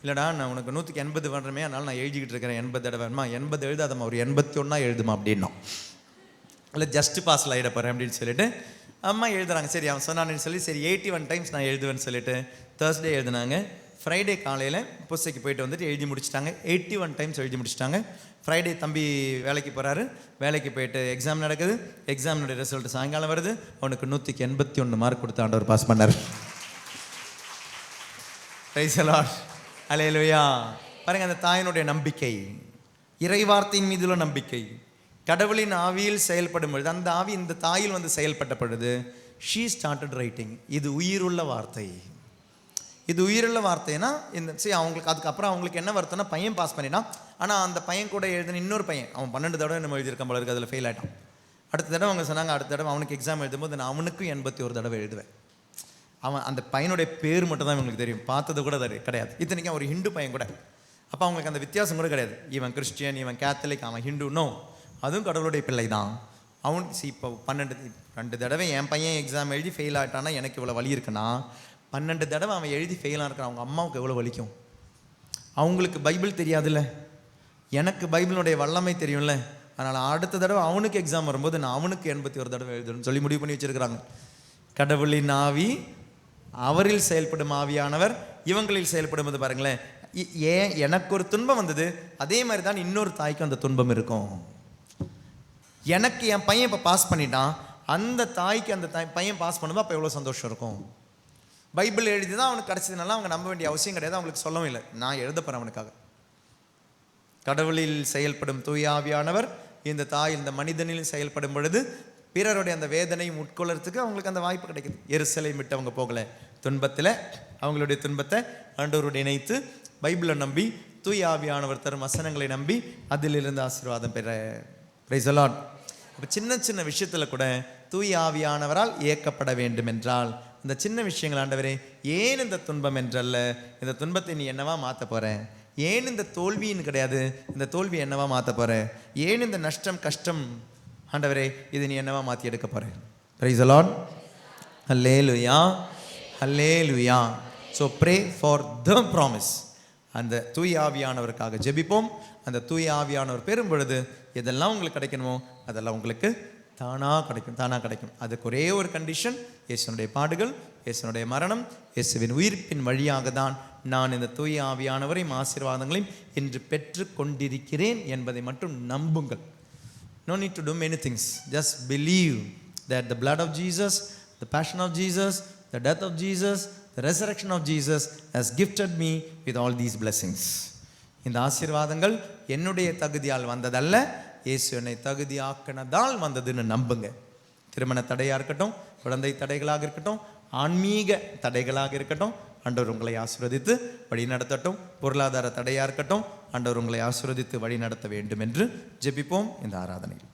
இல்லைடா நான் உனக்கு 100க்கு 80 பண்ணுறமே, அதனால் நான் எழுதிக்கிட்டு இருக்கிறேன் 80 தடவைமா. 80 எழுதாதம்மா, ஒரு 81 எழுதுமா அப்படின்னா. இல்லை ஜஸ்ட் பாஸில் ஆகிட போகிறேன் அப்படின்னு சொல்லிட்டு அம்மா எழுதுறாங்க. சரி அவன் சொன்னான்னு சொல்லி சரி 81 டைம்ஸ் நான் எழுதுவேன்னு சொல்லிட்டு தேர்ஸ்டே எழுதுனாங்க. ஃப்ரைடே காலையில் புஸ்தைக்கு போயிட்டு வந்துட்டு எழுதி முடிச்சிட்டாங்க. 81 டைம்ஸ் எழுதி முடிச்சிட்டாங்க. ஃப்ரைடே தம்பி வேலைக்கு போகிறாரு. வேலைக்கு போயிட்டு எக்ஸாம் நடக்குது. எக்ஸாமினுடைய ரிசல்ட் சாயங்காலம் வருது. அவனுக்கு 100க்கு 81 மார்க் கொடுத்து ஆண்டவர் பாஸ் பண்ணார். Praise the Lord. அல்லேலூயா. பாருங்க, அந்த தாயினுடைய நம்பிக்கை, இறைவார்த்தையின் மீதுள்ள நம்பிக்கை, கடவுளின் ஆவியில் செயல்படும் பொழுது அந்த ஆவி இந்த தாயில் வந்து செயல்பட்ட பொழுது ஷீ ஸ்டார்டட் ரைட்டிங். இது உயிருள்ள வார்த்தை. இது உயிருள்ள வார்த்தைனா இந்த அவங்களுக்கு அதுக்கப்புறம் அவங்களுக்கு என்ன வருத்தம்னா பையன் பாஸ் பண்ணிட்டான். ஆனால் அந்த பையன் கூட எழுதின இன்னொரு பையன் அவன் 12 தடவை நம்ம எழுதியிருக்கான் போல இருக்கு, அதில் ஃபெயில் ஆகிட்டான். அடுத்த தடவை அவங்க சொன்னாங்க அடுத்த தடவை அவனுக்கு எக்ஸாம் எழுதும்போது நான் அவனுக்கும் 81 தடவை எழுதுவேன். அவன் அந்த பையனுடைய பேர் மட்டும் தான் இவங்களுக்கு தெரியும், பார்த்தது கூட கிடையாது. இத்தனைக்கும் ஒரு ஹிந்து பையன் கூட. அப்போ அவங்களுக்கு அந்த வித்தியாசம் கூட கிடையாது. இவன் கிறிஸ்டியன், இவன் கேத்தலிக், அவன் ஹிந்து. நோ, அதுவும் கடவுளுடைய பிள்ளை தான். அவன் இப்போ 2 தடவை என் பையன் எக்ஸாம் எழுதி ஃபெயில் ஆகிட்டான்னா எனக்கு இவ்வளோ வலி இருக்குன்னா, 12 தடவை அவன் எழுதி ஃபெயிலாக இருக்கிறான். அவங்க அம்மாவுக்கு எவ்வளோ வலிக்கும். அவங்களுக்கு பைபிள் தெரியாதுல்ல, எனக்கு பைபிளுடைய வல்லமை தெரியும்ல. அதனால் அடுத்த தடவை அவனுக்கு எக்ஸாம் வரும்போது நான் அவனுக்கு 81 தடவை எழுதணும்னு சொல்லி முடிவு பண்ணி வச்சுருக்கிறாங்க. கடவுளின் ஆவி, அவரில் செயல்படும் ஆவியானவர் இவங்களில் செயல்படும்போது பாருங்களேன், ஏன் எனக்கு ஒரு துன்பம் வந்தது அதே மாதிரி தான் இன்னொரு தாய்க்கும் அந்த துன்பம் இருக்கும். எனக்கு என் பையன் இப்போ பாஸ் பண்ணிட்டான், அந்த தாய்க்கு அந்த பையன் பாஸ் பண்ணும்போது அப்போ எவ்வளோ சந்தோஷம் இருக்கும். பைபிள் எழுதி தான் அவனுக்கு கிடச்சதுனால அவங்க நம்ப வேண்டிய அவசியம் கிடையாது. அவங்களுக்கு சொல்லவும் இல்லை, நான் எழுத போகிறேன் அவனுக்காக. கடவுளில் செயல்படும் தூய ஆவியானவர் இந்த தாய் இந்த மனிதனில் செயல்படும் பொழுது பிறருடைய அந்த வேதனையும் உட்கொள்றதுக்கு அவங்களுக்கு அந்த வாய்ப்பு கிடைக்குது. எருசலேம் விட்டு அவங்க போகலை. துன்பத்தில் அவங்களுடைய துன்பத்தை ஆண்டவரோடு இணைத்து பைபிளை நம்பி தூய ஆவியானவர் தரும் வசனங்களை நம்பி அதிலிருந்து ஆசீர்வாதம் பெற. Price the Lord. இப்போ சின்ன சின்ன விஷயத்தில் கூட தூய ஆவியானவரால் இயக்கப்பட வேண்டும் என்றால் இந்த சின்ன விஷயங்கள், ஆண்டவரே ஏன் இந்த துன்பம் என்றல்ல, இந்த துன்பத்தை நீ என்னவா மாற்ற போற, ஏன் இந்த தோல்வின்னு கிடையாது, இந்த தோல்வி என்னவா மாற்ற போற, ஏன் இந்த நஷ்டம் கஷ்டம் ஆண்டவரே இது நீ என்னவா மாற்றி எடுக்க போற. Price the Lord. Hallelujah, hallelujah. So pray for the promise. அந்த தூய ஆவியானவருக்காக ஜெபிப்போம். அந்த தூய ஆவியானவர் பெறும் பொழுது எதெல்லாம் உங்களுக்கு கிடைக்கணுமோ அதெல்லாம் உங்களுக்கு தானாக கிடைக்கும். அதுக்கு ஒரே ஒரு கண்டிஷன், இயேசுனுடைய பாடுகள், இயேசுனுடைய மரணம், இயேசுவின் உயிர்ப்பின் வழியாக தான் நான் இந்த தூய ஆவியானவரையும் ஆசீர்வாதங்களையும் இன்று பெற்று கொண்டிருக்கிறேன் என்பதை மட்டும் நம்புங்கள். No need to do many things. Just believe that the blood of Jesus, the passion of Jesus, the death of Jesus, the resurrection of Jesus has gifted me with all these blessings. இந்த ஆசீர்வாதங்கள் என்னுடைய தகுதியால் வந்ததல்ல, இயேசு என்னை தகுதியாக்கினதால் வந்ததுன்னு நம்புங்க. திருமண தடையாக இருக்கட்டும், குழந்தை தடைகளாக இருக்கட்டும், ஆன்மீக தடைகளாக இருக்கட்டும், ஆண்டவர் உங்களை ஆசீர்வதித்து வழி நடத்தட்டும். பொருளாதார தடையாக இருக்கட்டும், ஆண்டவர் உங்களை ஆசீர்வதித்து வழி நடத்த வேண்டும் என்று ஜெபிப்போம் இந்த ஆராதனையில்.